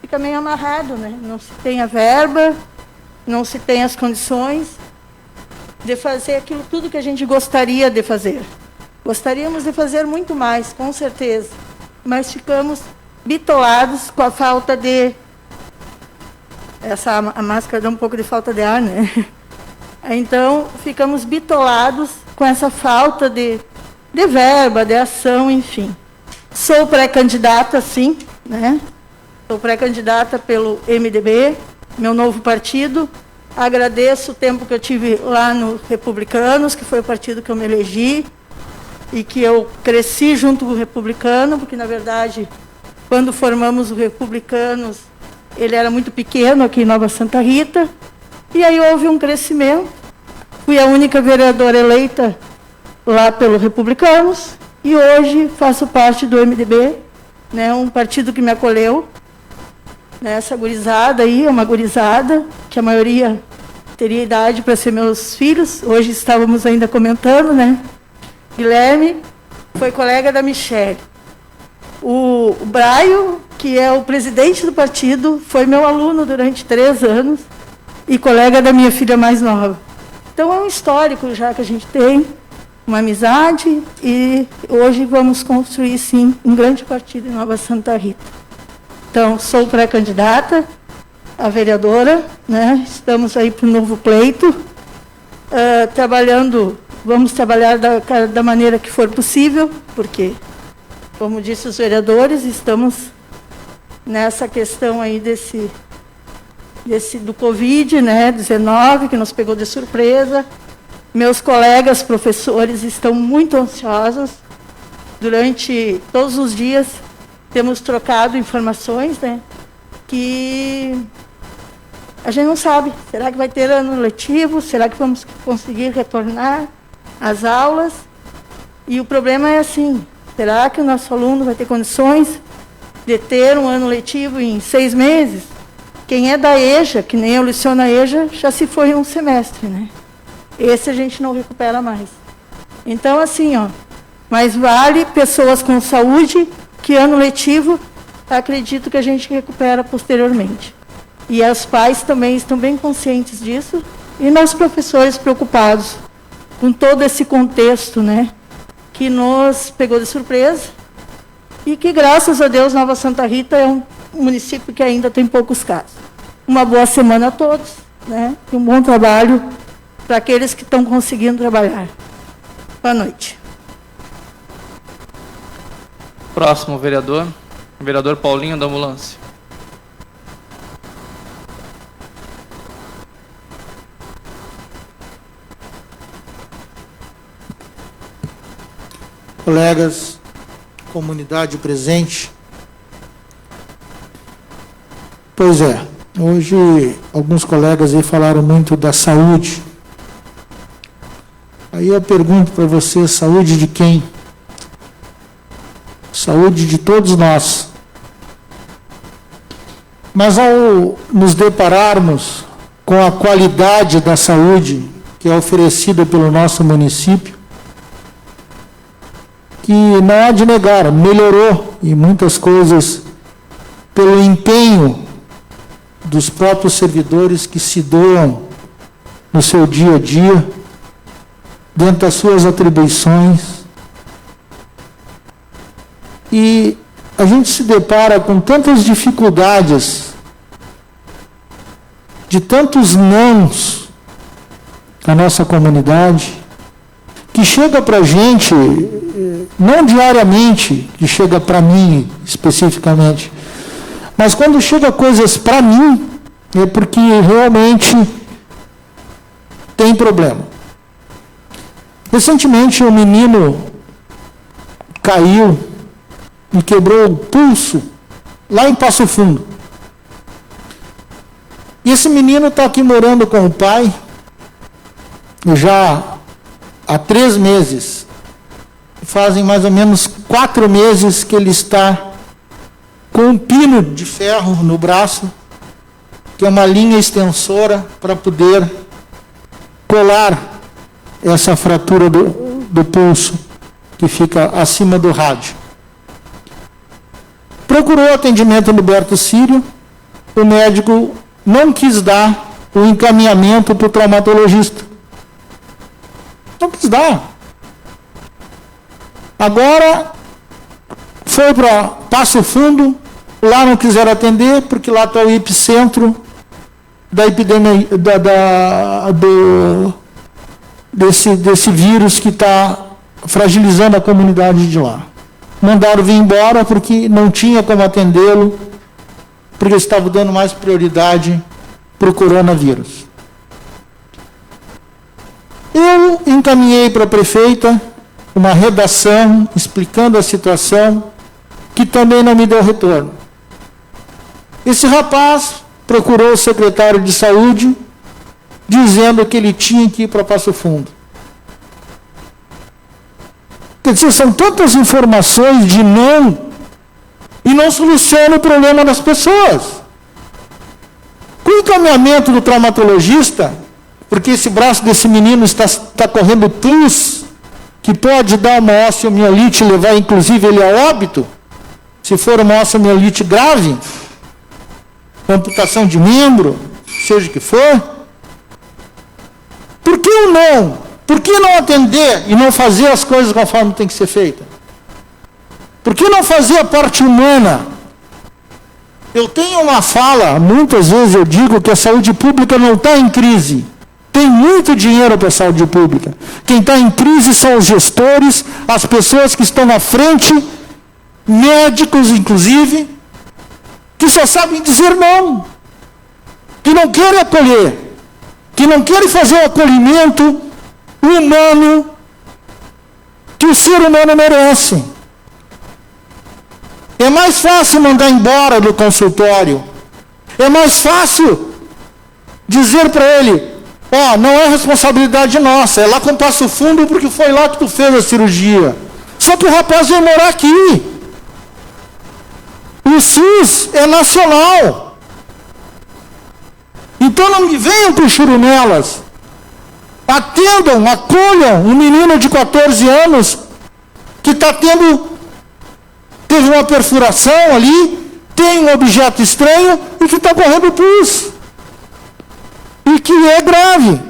fica meio amarrado, né? Não se tem a verba, não se tem as condições de fazer aquilo tudo que a gente gostaria de fazer. Gostaríamos de fazer muito mais, com certeza, mas ficamos bitolados com a falta de... A máscara dá um pouco de falta de ar, né? Então, ficamos bitolados com essa falta de verba, de ação, enfim. Sou pré-candidata, sim, né? Sou pré-candidata pelo MDB, meu novo partido. Agradeço o tempo que eu tive lá no Republicanos, que foi o partido que eu me elegi, e que eu cresci junto com o Republicano, porque, na verdade, quando formamos o Republicanos, ele era muito pequeno aqui em Nova Santa Rita, e aí houve um crescimento. Fui a única vereadora eleita lá pelo Republicanos, e hoje faço parte do MDB, né, um partido que me acolheu. Essa gurizada aí, é uma gurizada, que a maioria teria idade para ser meus filhos, hoje estávamos ainda comentando, né? Guilherme foi colega da Michele. O Braio, que é o presidente do partido, foi meu aluno durante 3 anos e colega da minha filha mais nova. Então é um histórico já que a gente tem, uma amizade, e hoje vamos construir, sim, um grande partido em Nova Santa Rita. Então, sou pré-candidata a vereadora, né? Estamos aí para o novo pleito, vamos trabalhar da maneira que for possível, porque, como disse os vereadores, estamos nessa questão aí do Covid, né, 19, que nos pegou de surpresa. Meus colegas professores estão muito ansiosos. Durante todos os dias temos trocado informações, né, que a gente não sabe. Será que vai ter ano letivo? Será que vamos conseguir retornar às aulas? E o problema é assim, será que o nosso aluno vai ter condições de ter um ano letivo em 6 meses? Quem é da EJA, que nem eu leciono a EJA, já se foi um semestre, né? Esse a gente não recupera mais. Então, assim, ó, mas vale pessoas com saúde, que ano letivo, acredito que a gente recupera posteriormente. E os pais também estão bem conscientes disso, e nós professores preocupados com todo esse contexto, né, que nos pegou de surpresa, e que, graças a Deus, Nova Santa Rita é um município que ainda tem poucos casos. Uma boa semana a todos, né, e um bom trabalho para aqueles que estão conseguindo trabalhar. Boa noite. Próximo vereador, o vereador Paulinho da Ambulância. Colegas, comunidade presente. Pois é, hoje alguns colegas aí falaram muito da saúde. Aí eu pergunto para você, saúde de quem? Saúde de todos nós. Mas ao nos depararmos com a qualidade da saúde que é oferecida pelo nosso município, que não há de negar, melhorou em muitas coisas pelo empenho dos próprios servidores que se doam no seu dia a dia, dentro das suas atribuições. E a gente se depara com tantas dificuldades, de tantos nãos na nossa comunidade, que chega para a gente, não diariamente, que chega para mim especificamente, mas quando chega coisas para mim, é porque realmente tem problema. Recentemente um menino caiu e quebrou o pulso lá em Passo Fundo. E esse menino está aqui morando com o pai já há 3 meses. Fazem mais ou menos 4 meses que ele está com um pino de ferro no braço, que é uma linha extensora para poder colar essa fratura do pulso, que fica acima do rádio. Procurou atendimento no Berto Sírio, o médico não quis dar o encaminhamento para o traumatologista. Não quis dar. Agora foi para Passo Fundo, lá não quiseram atender, porque lá está o epicentro da epidemia, desse vírus que está fragilizando a comunidade de lá. Mandaram vir embora porque não tinha como atendê-lo, porque estava dando mais prioridade para o coronavírus. Eu encaminhei para a prefeita uma redação explicando a situação, que também não me deu retorno. Esse rapaz procurou o secretário de saúde, dizendo que ele tinha que ir para Passo Fundo. Quer dizer, são tantas informações de não, e não soluciona o problema das pessoas. Com o encaminhamento do traumatologista, porque esse braço desse menino está correndo pus, que pode dar uma osteomielite e levar inclusive ele a óbito, se for uma osteomielite grave, amputação de membro, seja o que for. Por que o não? Por que não atender e não fazer as coisas conforme tem que ser feita? Por que não fazer a parte humana? Eu tenho uma fala, muitas vezes eu digo que a saúde pública não está em crise. Tem muito dinheiro para a saúde pública. Quem está em crise são os gestores, as pessoas que estão na frente, médicos inclusive, que só sabem dizer não, que não querem acolher, que não querem fazer o acolhimento humano que o ser humano merece. É mais fácil mandar embora do consultório. É mais fácil dizer para ele, não é responsabilidade nossa, é lá com Passo Fundo porque foi lá que tu fez a cirurgia. Só que o rapaz veio morar aqui. O SUS é nacional. Então não me venham com churumelas. Atendam, acolham um menino de 14 anos que teve uma perfuração ali, tem um objeto estranho e que está correndo pus. E que é grave.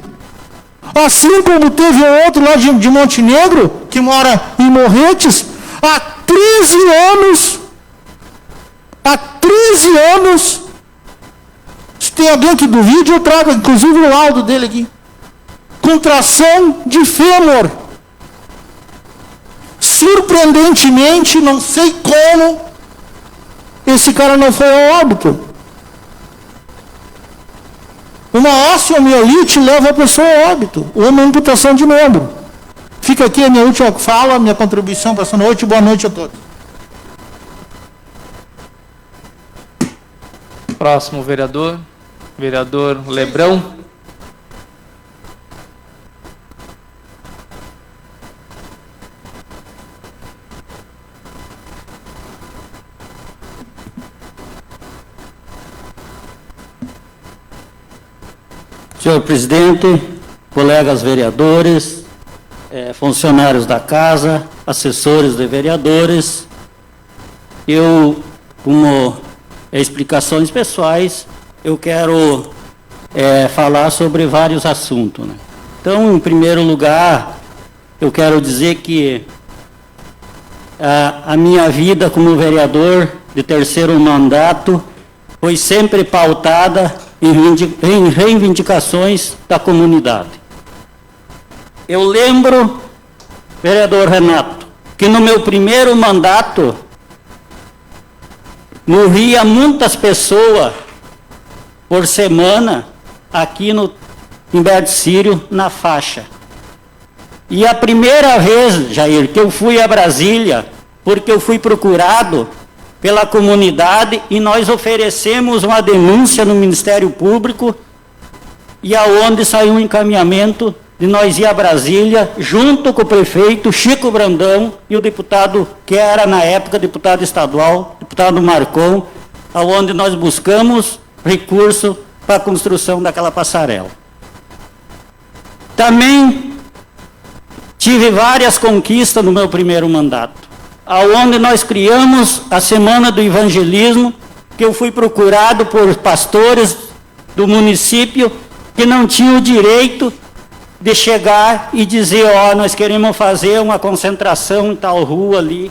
Assim como teve outro lá de Montenegro, que mora em Morretes, há 13 anos, se tem alguém que duvide, eu trago inclusive o laudo dele aqui. Contração de fêmur. Surpreendentemente, não sei como, esse cara não foi ao óbito. Uma osteomielite leva a pessoa ao óbito, ou uma amputação de membro. Fica aqui a minha última fala, minha contribuição para essa noite. Boa noite a todos. Próximo vereador Lebrão. Senhor presidente, colegas vereadores, funcionários da casa, assessores de vereadores. Eu, como explicações pessoais, eu quero falar sobre vários assuntos, né? Então, em primeiro lugar, eu quero dizer que a minha vida como vereador de terceiro mandato foi sempre pautada em reivindicações da comunidade. Eu lembro, vereador Renato, que no meu primeiro mandato morria muitas pessoas por semana aqui em Berticírio, na faixa. E a primeira vez, Jair, que eu fui a Brasília, porque eu fui procurado pela comunidade e nós oferecemos uma denúncia no Ministério Público e aonde saiu um encaminhamento de nós ir a Brasília, junto com o prefeito Chico Brandão e o deputado, que era na época deputado estadual, deputado Marcon, aonde nós buscamos recurso para a construção daquela passarela. Também tive várias conquistas no meu primeiro mandato, aonde nós criamos a Semana do Evangelismo, que eu fui procurado por pastores do município que não tinham o direito de chegar e dizer, nós queremos fazer uma concentração em tal rua ali.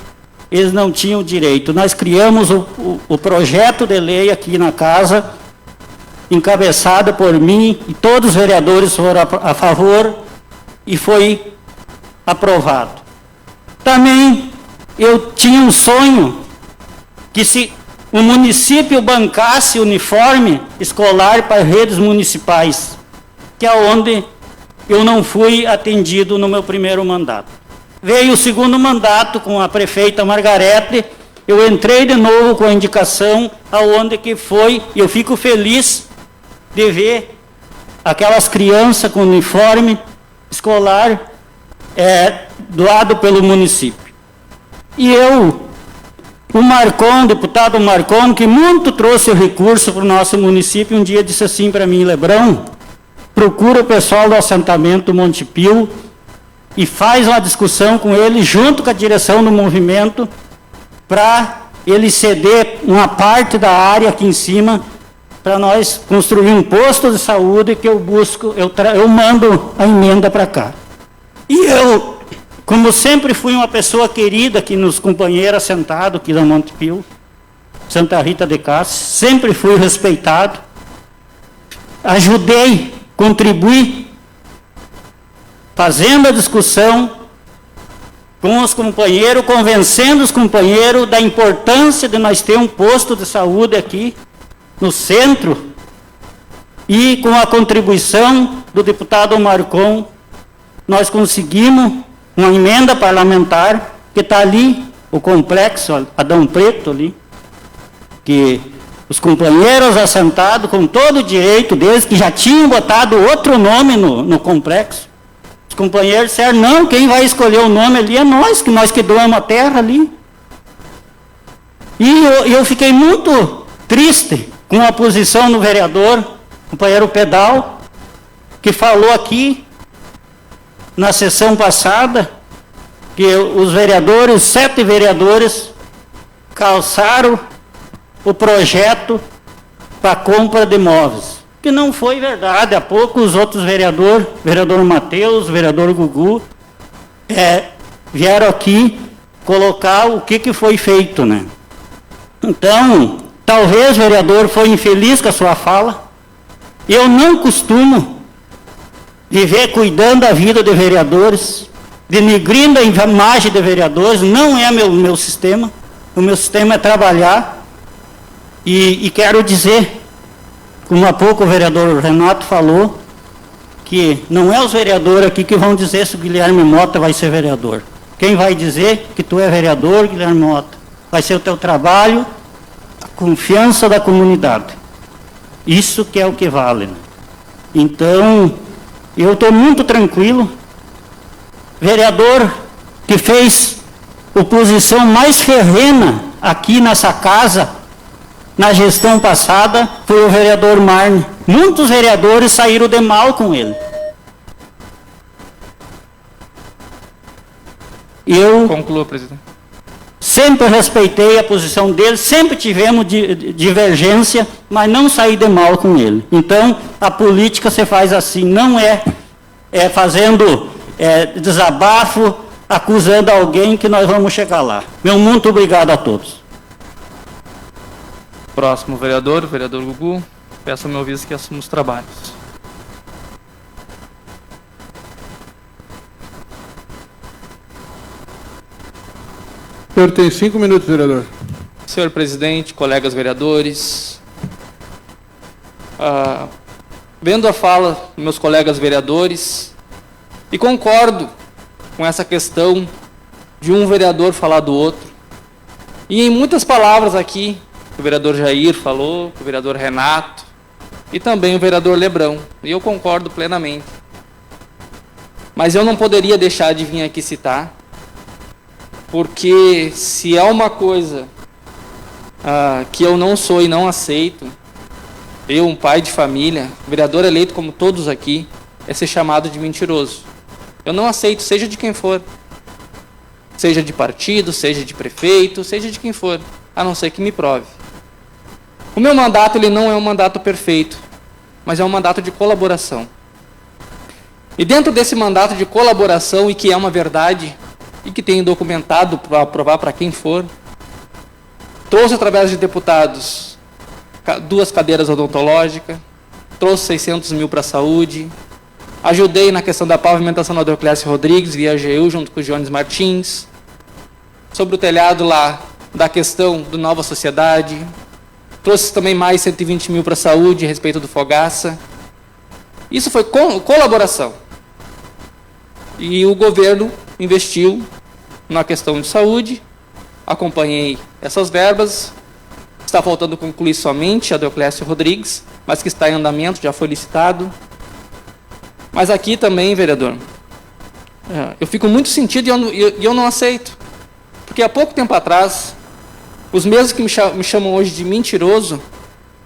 Eles não tinham o direito. Nós criamos o projeto de lei aqui na casa, encabeçado por mim, e todos os vereadores foram a favor, e foi aprovado. Também eu tinha um sonho que se o município bancasse uniforme escolar para redes municipais, que é onde eu não fui atendido no meu primeiro mandato. Veio o segundo mandato com a prefeita Margarete, eu entrei de novo com a indicação aonde que foi, e eu fico feliz de ver aquelas crianças com uniforme escolar doado pelo município. E o Marcon, deputado Marcon, que muito trouxe o recurso para o nosso município, um dia disse assim para mim, Lebrão, procura o pessoal do assentamento Monte Pio e faz uma discussão com ele, junto com a direção do movimento, para ele ceder uma parte da área aqui em cima, para nós construir um posto de saúde que eu busco, eu mando a emenda para cá. E eu, como sempre fui uma pessoa querida aqui nos companheiros assentados aqui da Monte Pio, Santa Rita de Cássia, sempre fui respeitado, ajudei, contribuí, fazendo a discussão com os companheiros, convencendo os companheiros da importância de nós ter um posto de saúde aqui no centro, e com a contribuição do deputado Marcon, nós conseguimos uma emenda parlamentar, que está ali, o complexo Adão Preto ali, que os companheiros assentados, com todo o direito deles, que já tinham botado outro nome no complexo, os companheiros disseram, não, quem vai escolher o nome ali é nós que doamos a terra ali. E eu fiquei muito triste com a posição do vereador, companheiro Pedal, que falou aqui, na sessão passada, que os vereadores, 7 vereadores, calçaram o projeto para a compra de imóveis. Que não foi verdade. Há pouco os outros vereadores, vereador Matheus, vereador Gugu, vieram aqui colocar o que foi feito, né? Então, talvez o vereador foi infeliz com a sua fala. Eu não costumo viver cuidando da vida de vereadores, denigrindo a imagem de vereadores, não é meu sistema. O meu sistema é trabalhar. E quero dizer, como há pouco o vereador Renato falou, que não é os vereadores aqui que vão dizer se o Guilherme Mota vai ser vereador. Quem vai dizer que tu é vereador, Guilherme Mota, vai ser o teu trabalho, a confiança da comunidade. Isso que é o que vale. Né? Então, eu estou muito tranquilo. Vereador que fez oposição mais ferrenha aqui nessa casa, na gestão passada, foi o vereador Marne. Muitos vereadores saíram de mal com ele. Eu Conclua, presidente. sempre respeitei a posição dele, sempre tivemos divergência, mas não saí de mal com ele. Então, a política se faz assim, não é fazendo desabafo, acusando alguém que nós vamos chegar lá. Meu muito obrigado a todos. Próximo vereador, o vereador Gugu. Peço ao meu vice que assuma os trabalhos. O senhor tem 5 minutos, vereador. Senhor presidente, colegas vereadores, vendo a fala dos meus colegas vereadores, e concordo com essa questão de um vereador falar do outro, e em muitas palavras aqui, que o vereador Jair falou, que o vereador Renato, e também o vereador Lebrão, e eu concordo plenamente. Mas eu não poderia deixar de vir aqui citar, porque se é uma coisa que eu não sou e não aceito, eu, um pai de família, vereador eleito como todos aqui, é ser chamado de mentiroso. Eu não aceito, seja de quem for. Seja de partido, seja de prefeito, seja de quem for, a não ser que me prove. O meu mandato, ele não é um mandato perfeito, mas é um mandato de colaboração. E dentro desse mandato de colaboração, e que é uma verdade, e que tenho documentado para provar para quem for, trouxe através de deputados 2 cadeiras odontológicas, trouxe 600 mil para a saúde, ajudei na questão da pavimentação da Deoclésio Rodrigues, via AGU, junto com o Jones Martins, sobre o telhado lá da questão do Nova Sociedade, trouxe também mais 120 mil para a saúde, a respeito do Fogaça. Isso foi colaboração. E o governo investiu na questão de saúde, acompanhei essas verbas, está faltando concluir somente a Deoclésio Rodrigues, mas que está em andamento, já foi licitado. Mas aqui também, vereador, eu fico muito sentido e eu não aceito. Porque há pouco tempo atrás, os mesmos que me chamam hoje de mentiroso,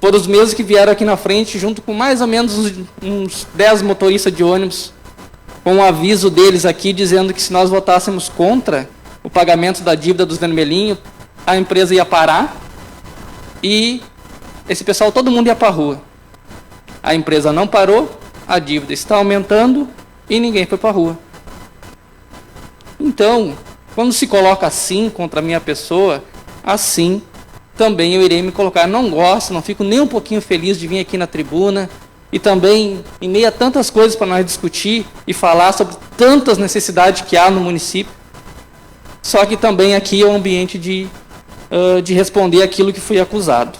foram os mesmos que vieram aqui na frente, junto com mais ou menos uns 10 motoristas de ônibus, com um aviso deles aqui, dizendo que se nós votássemos contra o pagamento da dívida dos vermelhinhos, a empresa ia parar e esse pessoal, todo mundo ia para a rua. A empresa não parou, a dívida está aumentando e ninguém foi para a rua. Então, quando se coloca assim contra a minha pessoa, assim também eu irei me colocar. Não gosto, não fico nem um pouquinho feliz de vir aqui na tribuna e também em meio a tantas coisas para nós discutir e falar sobre tantas necessidades que há no município. Só que também aqui é um ambiente de responder aquilo que fui acusado.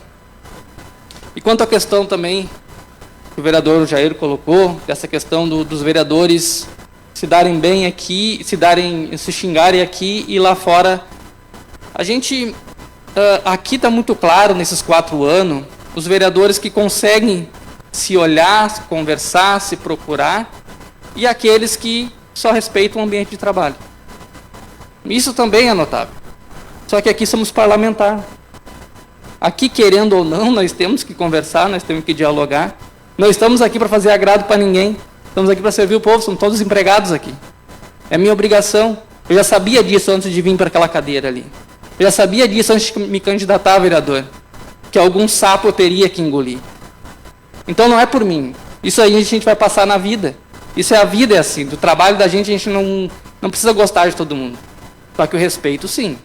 E quanto à questão também que o vereador Jair colocou, dessa questão dos vereadores se darem bem aqui, se xingarem aqui e lá fora, a gente aqui está muito claro nesses 4 anos, os vereadores que conseguem se olhar, se conversar, se procurar, e aqueles que só respeitam o ambiente de trabalho. Isso também é notável. Só que aqui somos parlamentar. Aqui, querendo ou não, nós temos que conversar, nós temos que dialogar. Não estamos aqui para fazer agrado para ninguém. Estamos aqui para servir o povo, somos todos empregados aqui. É minha obrigação. Eu já sabia disso antes de vir para aquela cadeira ali. Eu já sabia disso antes de me candidatar a vereador. Que algum sapo eu teria que engolir. Então não é por mim. Isso aí a gente vai passar na vida. Isso é a vida, é assim. Do trabalho da gente, a gente não precisa gostar de todo mundo. Só que o respeito, sim.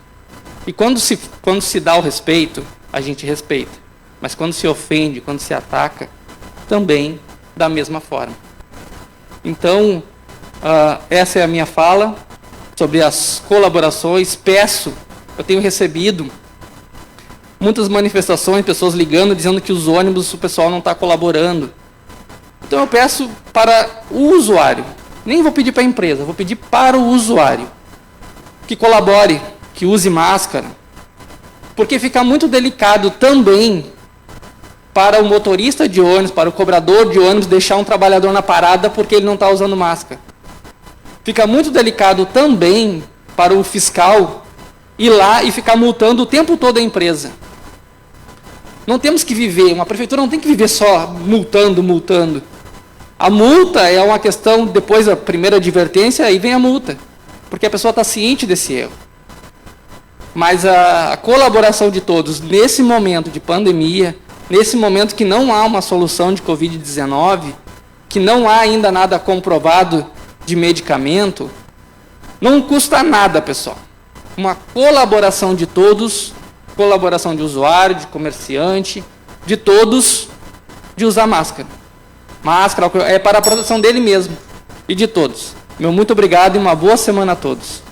E quando se dá o respeito, a gente respeita. Mas quando se ofende, quando se ataca, também da mesma forma. Então, essa é a minha fala sobre as colaborações. Eu tenho recebido muitas manifestações, pessoas ligando, dizendo que os ônibus, o pessoal não está colaborando. Então eu peço para o usuário, nem vou pedir para a empresa, vou pedir para o usuário, que colabore, que use máscara, porque fica muito delicado também para o motorista de ônibus, para o cobrador de ônibus deixar um trabalhador na parada porque ele não está usando máscara. Fica muito delicado também para o fiscal ir lá e ficar multando o tempo todo a empresa. Não temos que viver, uma prefeitura não tem que viver só multando. A multa é uma questão, depois da primeira advertência, aí vem a multa. porque a pessoa está ciente desse erro. Mas a colaboração de todos nesse momento de pandemia, nesse momento que não há uma solução de Covid-19, que não há ainda nada comprovado de medicamento, não custa nada, pessoal. Uma colaboração de todos, colaboração de usuário, de comerciante, de todos, de usar máscara. Máscara é para a proteção dele mesmo e de todos. Meu muito obrigado e uma boa semana a todos.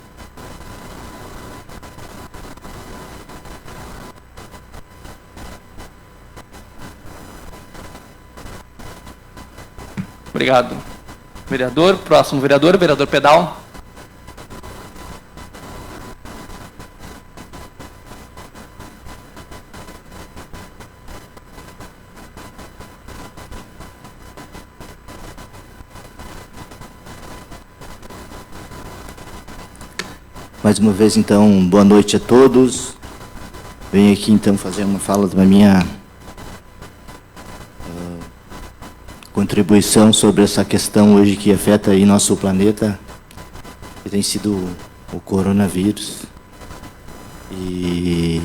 Obrigado, vereador. Próximo vereador, vereador Pedal. Mais uma vez, então, boa noite a todos. Venho aqui, então, fazer uma fala da minha contribuição sobre essa questão hoje que afeta aí nosso planeta, que tem sido o coronavírus. E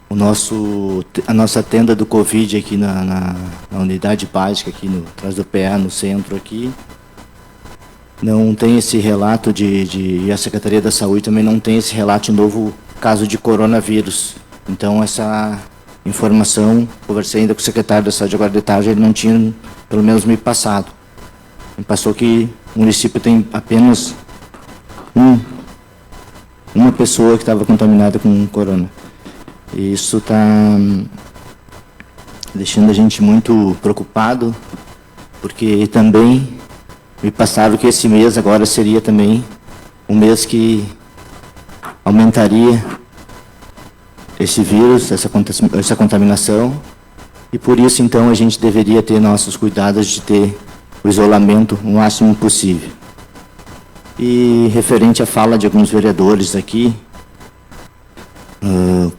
a nossa tenda do Covid aqui na unidade básica, aqui atrás do PA, no centro aqui, não tem esse relato e a Secretaria da Saúde também não tem esse relato de novo caso de coronavírus. Então, essa informação, conversei ainda com o secretário da Saúde agora de tarde, ele não tinha, pelo menos, me passado. Me passou que o município tem apenas uma pessoa que estava contaminada com corona. E isso está deixando a gente muito preocupado, porque também me passaram que esse mês agora seria também um mês que aumentaria esse vírus, essa contaminação, e por isso, então, a gente deveria ter nossos cuidados de ter o isolamento o máximo possível. E referente à fala de alguns vereadores aqui,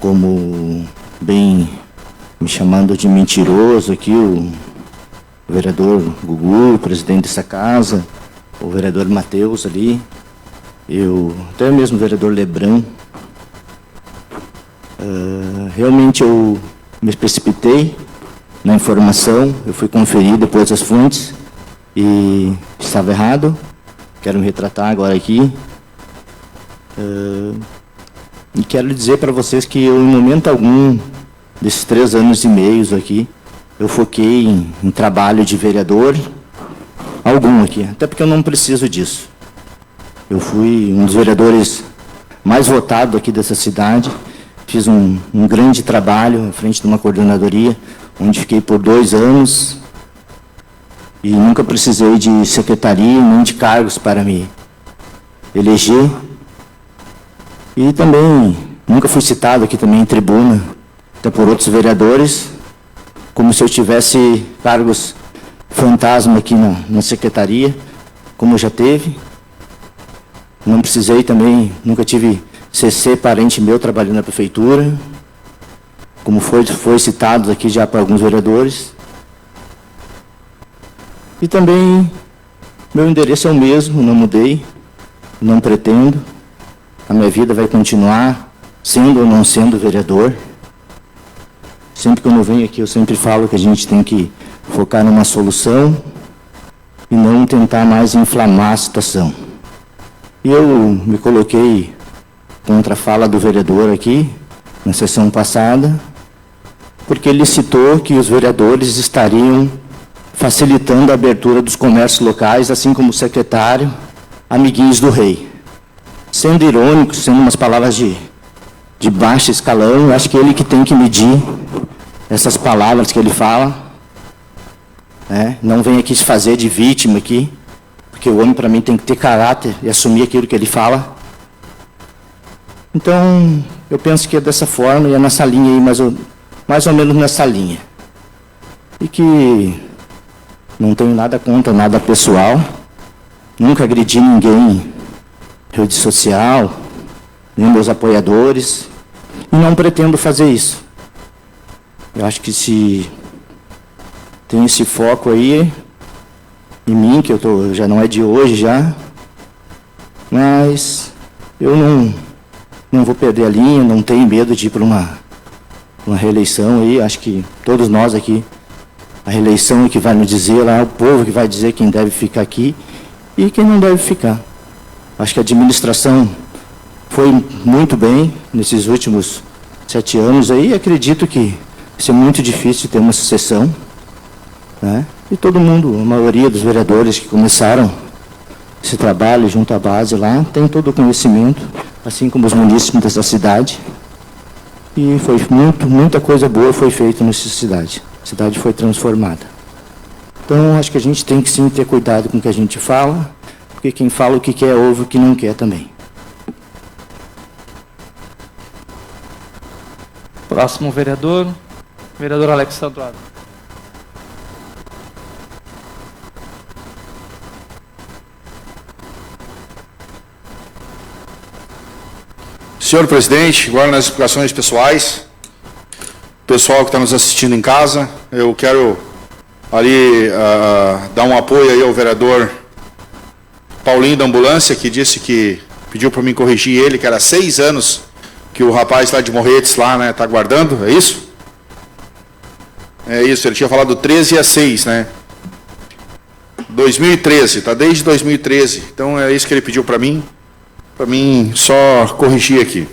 como bem me chamando de mentiroso aqui, o vereador Gugu, o presidente dessa casa, o vereador Matheus ali, até mesmo o vereador Lebrão. Realmente eu me precipitei na informação, eu fui conferir depois as fontes e estava errado. Quero me retratar agora aqui. E quero dizer para vocês que eu, em momento algum, desses 3 anos e meio aqui, eu foquei em trabalho de vereador, algum aqui, até porque eu não preciso disso. Eu fui um dos vereadores mais votados aqui dessa cidade. Fiz um grande trabalho à frente de uma coordenadoria, onde fiquei por 2 anos e nunca precisei de secretaria nem de cargos para me eleger. E também nunca fui citado aqui também em tribuna, até por outros vereadores, como se eu tivesse cargos fantasma aqui na secretaria, como já teve. Não precisei também, nunca tive CC, parente meu, trabalhando na prefeitura, como foi citado aqui já por alguns vereadores. E também, meu endereço é o mesmo, não mudei, não pretendo. A minha vida vai continuar sendo ou não sendo vereador. Sempre que eu não venho aqui, eu sempre falo que a gente tem que focar numa solução e não tentar mais inflamar a situação. E eu me coloquei contra a fala do vereador aqui, na sessão passada, porque ele citou que os vereadores estariam facilitando a abertura dos comércios locais, assim como o secretário, amiguinhos do rei. Sendo irônico, sendo umas palavras de baixo escalão, eu acho que ele que tem que medir essas palavras que ele fala. Não vem aqui se fazer de vítima aqui, porque o homem, para mim, tem que ter caráter e assumir aquilo que ele fala. Então, eu penso que é dessa forma e é nessa linha aí, mais ou menos nessa linha. E que não tenho nada contra, nada pessoal. Nunca agredi ninguém em rede social, nem meus apoiadores. E não pretendo fazer isso. Eu acho que se tem esse foco aí em mim, que já não é de hoje já, Mas eu não vou perder a linha, não tenho medo de ir para uma reeleição aí. Acho que todos nós aqui, a reeleição é que vai nos dizer lá, o povo que vai dizer quem deve ficar aqui e quem não deve ficar. Acho que a administração foi muito bem nesses últimos 7 anos aí. Acredito que vai ser muito difícil ter uma sucessão, né? E todo mundo, a maioria dos vereadores que começaram esse trabalho junto à base lá, tem todo o conhecimento, assim como os munícipes dessa cidade. E foi muita coisa boa foi feita nessa cidade. A cidade foi transformada. Então, acho que a gente tem que sim ter cuidado com o que a gente fala, porque quem fala o que quer, ouve o que não quer também. Próximo vereador Alex Santuário. Senhor presidente, agora nas explicações pessoais, pessoal que está nos assistindo em casa, eu quero ali dar um apoio aí ao vereador Paulinho da Ambulância, que disse que pediu para mim corrigir ele, que era 6 anos que o rapaz lá de Morretes lá, né, está aguardando, é isso? É isso, ele tinha falado 13 a 6, né? 2013, está desde 2013, então é isso que ele pediu para mim só corrigir aqui.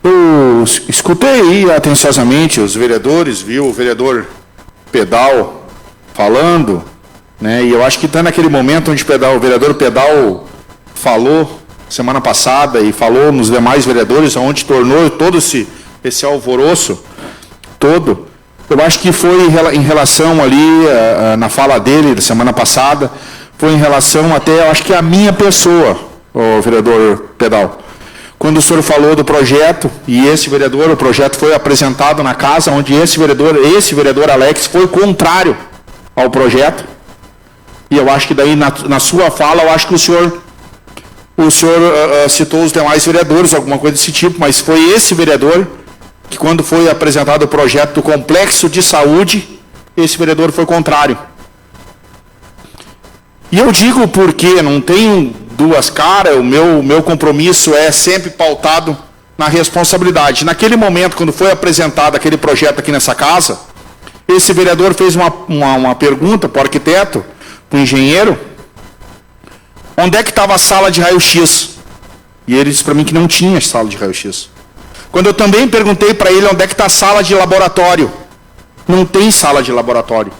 Eu escutei aí atenciosamente os vereadores, viu o vereador Pedal falando, né? E eu acho que está naquele momento onde o vereador Pedal falou semana passada e falou nos demais vereadores, onde tornou todo esse alvoroço todo. Eu acho que foi em relação ali, na fala dele da semana passada, foi em relação até, eu acho que a minha pessoa, o vereador Pedal. Quando o senhor falou do projeto, e o projeto foi apresentado na casa, onde esse vereador Alex foi contrário ao projeto. E eu acho que daí, na sua fala, eu acho que o senhor citou os demais vereadores, alguma coisa desse tipo, mas foi esse vereador que, quando foi apresentado o projeto do complexo de saúde, esse vereador foi contrário. E eu digo porque não tenho duas caras, o meu compromisso é sempre pautado na responsabilidade. Naquele momento, quando foi apresentado aquele projeto aqui nessa casa, esse vereador fez uma pergunta para o arquiteto, para o engenheiro, onde é que estava a sala de raio-x? E ele disse para mim que não tinha sala de raio-x. Quando eu também perguntei para ele onde é que está a sala de laboratório, não tem sala de laboratório.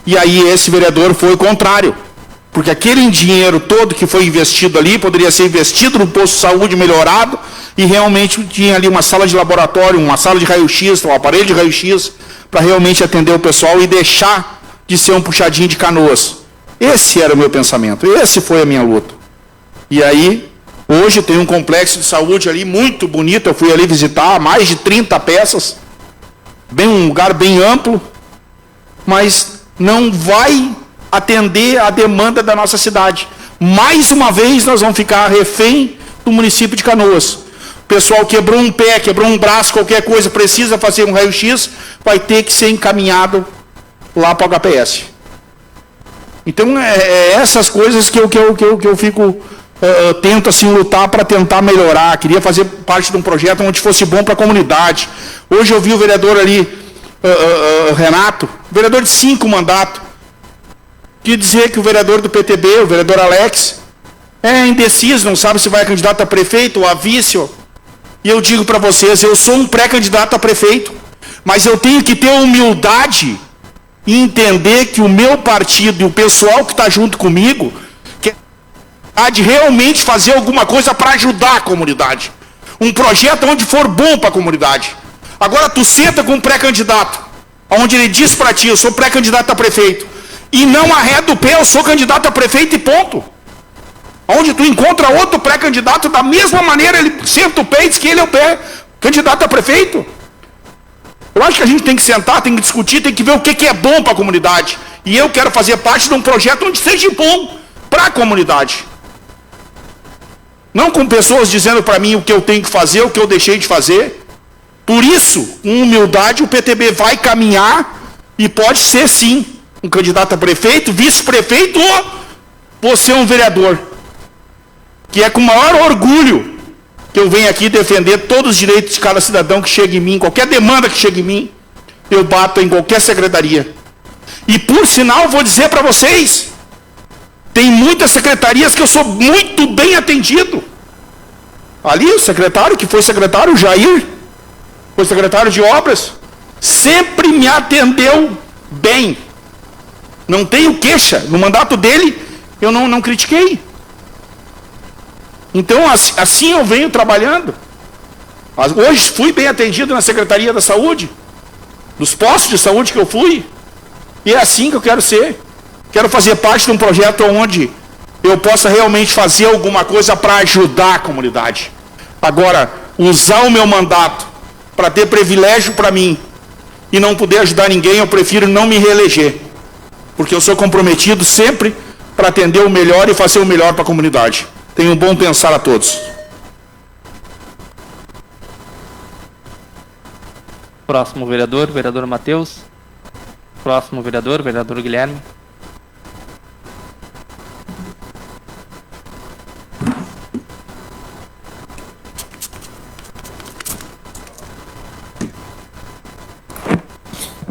E aí esse vereador foi contrário. Porque aquele dinheiro todo que foi investido ali poderia ser investido no posto de saúde melhorado e realmente tinha ali uma sala de laboratório, uma sala de raio-x, um aparelho de raio-x para realmente atender o pessoal e deixar de ser um puxadinho de canoas. Esse era o meu pensamento, esse foi a minha luta. E aí, hoje tem um complexo de saúde ali muito bonito, eu fui ali visitar, mais de 30 peças, um lugar bem amplo, mas não vai atender a demanda da nossa cidade. Mais uma vez nós vamos ficar refém do município de Canoas. O pessoal quebrou um pé, quebrou um braço, qualquer coisa, precisa fazer um raio-x, vai ter que ser encaminhado lá para o HPS. Então, essas coisas que eu fico, tento assim lutar para tentar melhorar. Queria fazer parte de um projeto onde fosse bom para a comunidade. Hoje eu vi o vereador ali, Renato, vereador de 5 mandatos, que dizer que o vereador do PTB, o vereador Alex, é indeciso, não sabe se vai candidato a prefeito ou a vice. E eu digo para vocês, eu sou um pré-candidato a prefeito, mas eu tenho que ter humildade e entender que o meu partido e o pessoal que está junto comigo quer realmente fazer alguma coisa para ajudar a comunidade. Um projeto onde for bom para a comunidade. Agora tu senta com um pré-candidato, onde ele diz para ti, eu sou pré-candidato a prefeito, e não arreda o pé, eu sou candidato a prefeito e ponto. Onde tu encontra outro pré-candidato, da mesma maneira ele senta o pé e diz que ele é o pré-candidato a prefeito. Eu acho que a gente tem que sentar, tem que discutir, tem que ver o que é bom para a comunidade. E eu quero fazer parte de um projeto onde seja bom para a comunidade. Não com pessoas dizendo para mim o que eu tenho que fazer, o que eu deixei de fazer. Por isso, com humildade, o PTB vai caminhar e pode ser sim um candidato a prefeito, vice-prefeito ou você um vereador. que é com o maior orgulho que eu venho aqui defender todos os direitos de cada cidadão que chega em mim, qualquer demanda que chega em mim, eu bato em qualquer secretaria. E por sinal, vou dizer para vocês, tem muitas secretarias que eu sou muito bem atendido. Ali o secretário, que foi secretário, o Jair, foi secretário de obras, sempre me atendeu bem. Não tenho queixa. No mandato dele, eu não critiquei. Então, assim eu venho trabalhando. Hoje fui bem atendido na Secretaria da Saúde, dos postos de saúde que eu fui, e é assim que eu quero ser. Quero fazer parte de um projeto onde eu possa realmente fazer alguma coisa para ajudar a comunidade. Agora, usar o meu mandato para ter privilégio para mim e não poder ajudar ninguém, eu prefiro não me reeleger, porque eu sou comprometido sempre para atender o melhor e fazer o melhor para a comunidade. Tenham um bom pensar a todos. Próximo vereador, vereador Matheus. Próximo vereador, vereador Guilherme.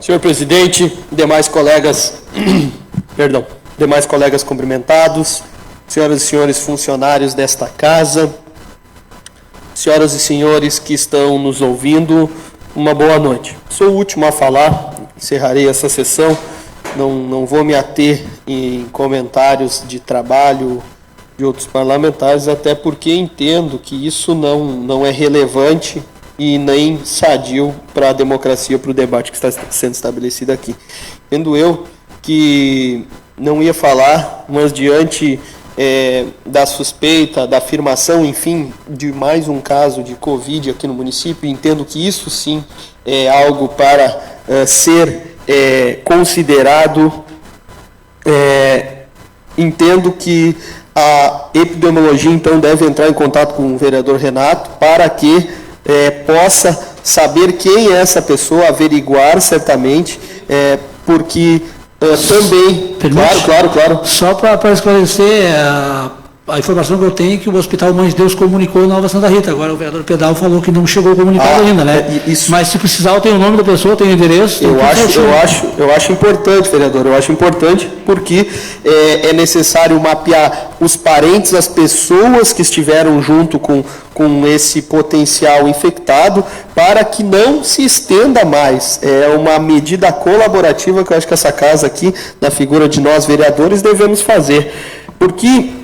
Senhor presidente, demais colegas, demais colegas cumprimentados, senhoras e senhores funcionários desta casa, senhoras e senhores que estão nos ouvindo, uma boa noite. Sou o último a falar, encerrarei essa sessão, não vou me ater em comentários de trabalho de outros parlamentares, até porque entendo que isso não é relevante e nem sadio para a democracia, para o debate que está sendo estabelecido aqui. Entendo eu que não ia falar, mas diante da suspeita, da afirmação, enfim, de mais um caso de Covid aqui no município, entendo que isso sim é algo para ser considerado. Entendo que a epidemiologia, então, deve entrar em contato com o vereador Renato para que possa saber quem é essa pessoa, averiguar certamente, porque também... Permite? Claro. Só para esclarecer, a informação que eu tenho é que o Hospital Mãe de Deus comunicou em Nova Santa Rita. Agora o vereador Pedal falou que não chegou comunicado ainda, né? Isso. Mas se precisar, eu tenho o nome da pessoa, tenho o endereço. Eu acho importante, vereador, eu acho importante porque é necessário mapear os parentes, as pessoas que estiveram junto com esse potencial infectado, para que não se estenda mais. É uma medida colaborativa que eu acho que essa casa aqui, na figura de nós vereadores, devemos fazer. Porque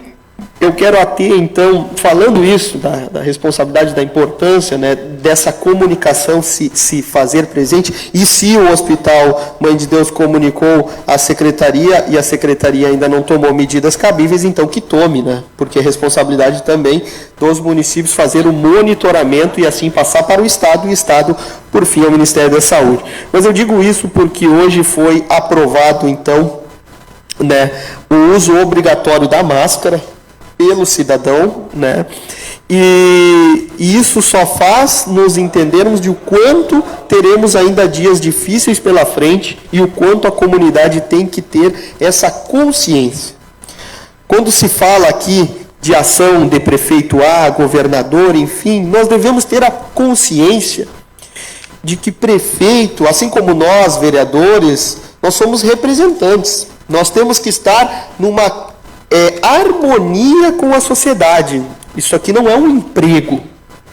eu quero ater, então, falando isso, da responsabilidade, da importância, né, dessa comunicação se fazer presente, e se o Hospital Mãe de Deus comunicou à Secretaria, e a Secretaria ainda não tomou medidas cabíveis, então que tome, né, porque é responsabilidade também dos municípios fazer o monitoramento e assim passar para o Estado, e o Estado, por fim, ao Ministério da Saúde. Mas eu digo isso porque hoje foi aprovado, então, né, o uso obrigatório da máscara pelo cidadão, né? E isso só faz nos entendermos de o quanto teremos ainda dias difíceis pela frente e o quanto a comunidade tem que ter essa consciência. Quando se fala aqui de ação de prefeito A, governador, enfim, nós devemos ter a consciência de que prefeito, assim como nós, vereadores, nós somos representantes. Nós temos que estar numa harmonia com a sociedade. Isso aqui não é um emprego.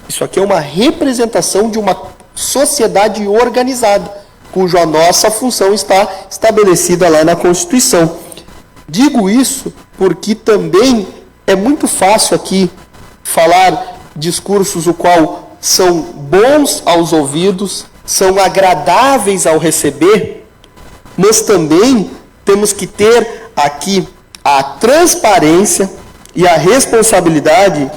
Isso aqui é uma representação de uma sociedade organizada, cuja nossa função está estabelecida lá na Constituição. Digo isso porque também é muito fácil aqui falar discursos o qual são bons aos ouvidos, são agradáveis ao receber, mas também temos que ter aqui a transparência e a responsabilidade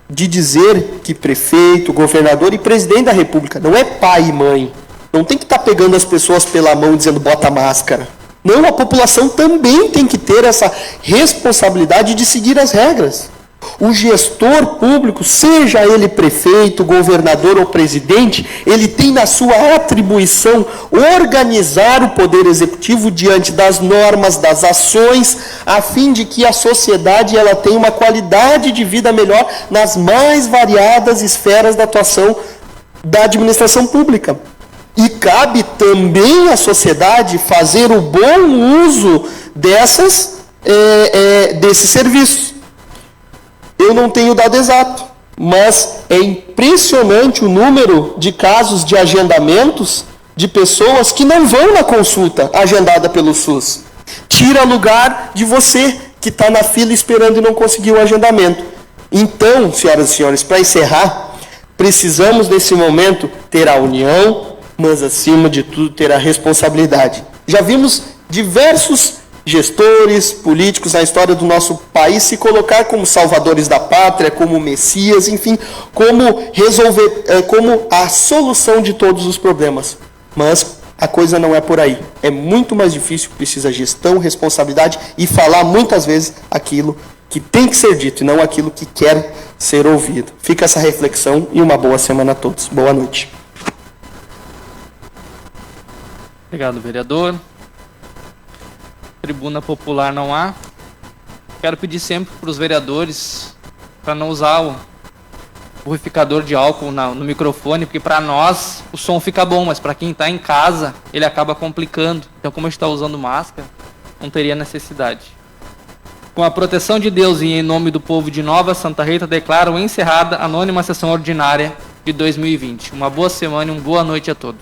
de dizer que prefeito, governador e presidente da República não é pai e mãe. Não tem que estar pegando as pessoas pela mão dizendo bota máscara. Não, a população também tem que ter essa responsabilidade de seguir as regras. O gestor público, seja ele prefeito, governador ou presidente, ele tem na sua atribuição organizar o poder executivo diante das normas, das ações, a fim de que a sociedade ela tenha uma qualidade de vida melhor nas mais variadas esferas da atuação da administração pública. E cabe também à sociedade fazer o bom uso desses serviços. Eu não tenho o dado exato, mas é impressionante o número de casos de agendamentos de pessoas que não vão na consulta agendada pelo SUS. Tira lugar de você que está na fila esperando e não conseguiu o agendamento. Então, senhoras e senhores, para encerrar, precisamos nesse momento ter a união, mas acima de tudo ter a responsabilidade. Já vimos diversos gestores, políticos na história do nosso país se colocar como salvadores da pátria, como messias, enfim, como a solução de todos os problemas. Mas a coisa não é por aí. É muito mais difícil, precisa gestão, responsabilidade e falar muitas vezes aquilo que tem que ser dito e não aquilo que quer ser ouvido. Fica essa reflexão e uma boa semana a todos. Boa noite. Obrigado, vereador. Tribuna popular não há. Quero pedir sempre para os vereadores para não usar o purificador de álcool no microfone, porque para nós o som fica bom, mas para quem está em casa ele acaba complicando. Então, como a gente está usando máscara, não teria necessidade. Com a proteção de Deus e em nome do povo de Nova Santa Rita, declaro encerrada a 9ª sessão ordinária de 2020. Uma boa semana e uma boa noite a todos.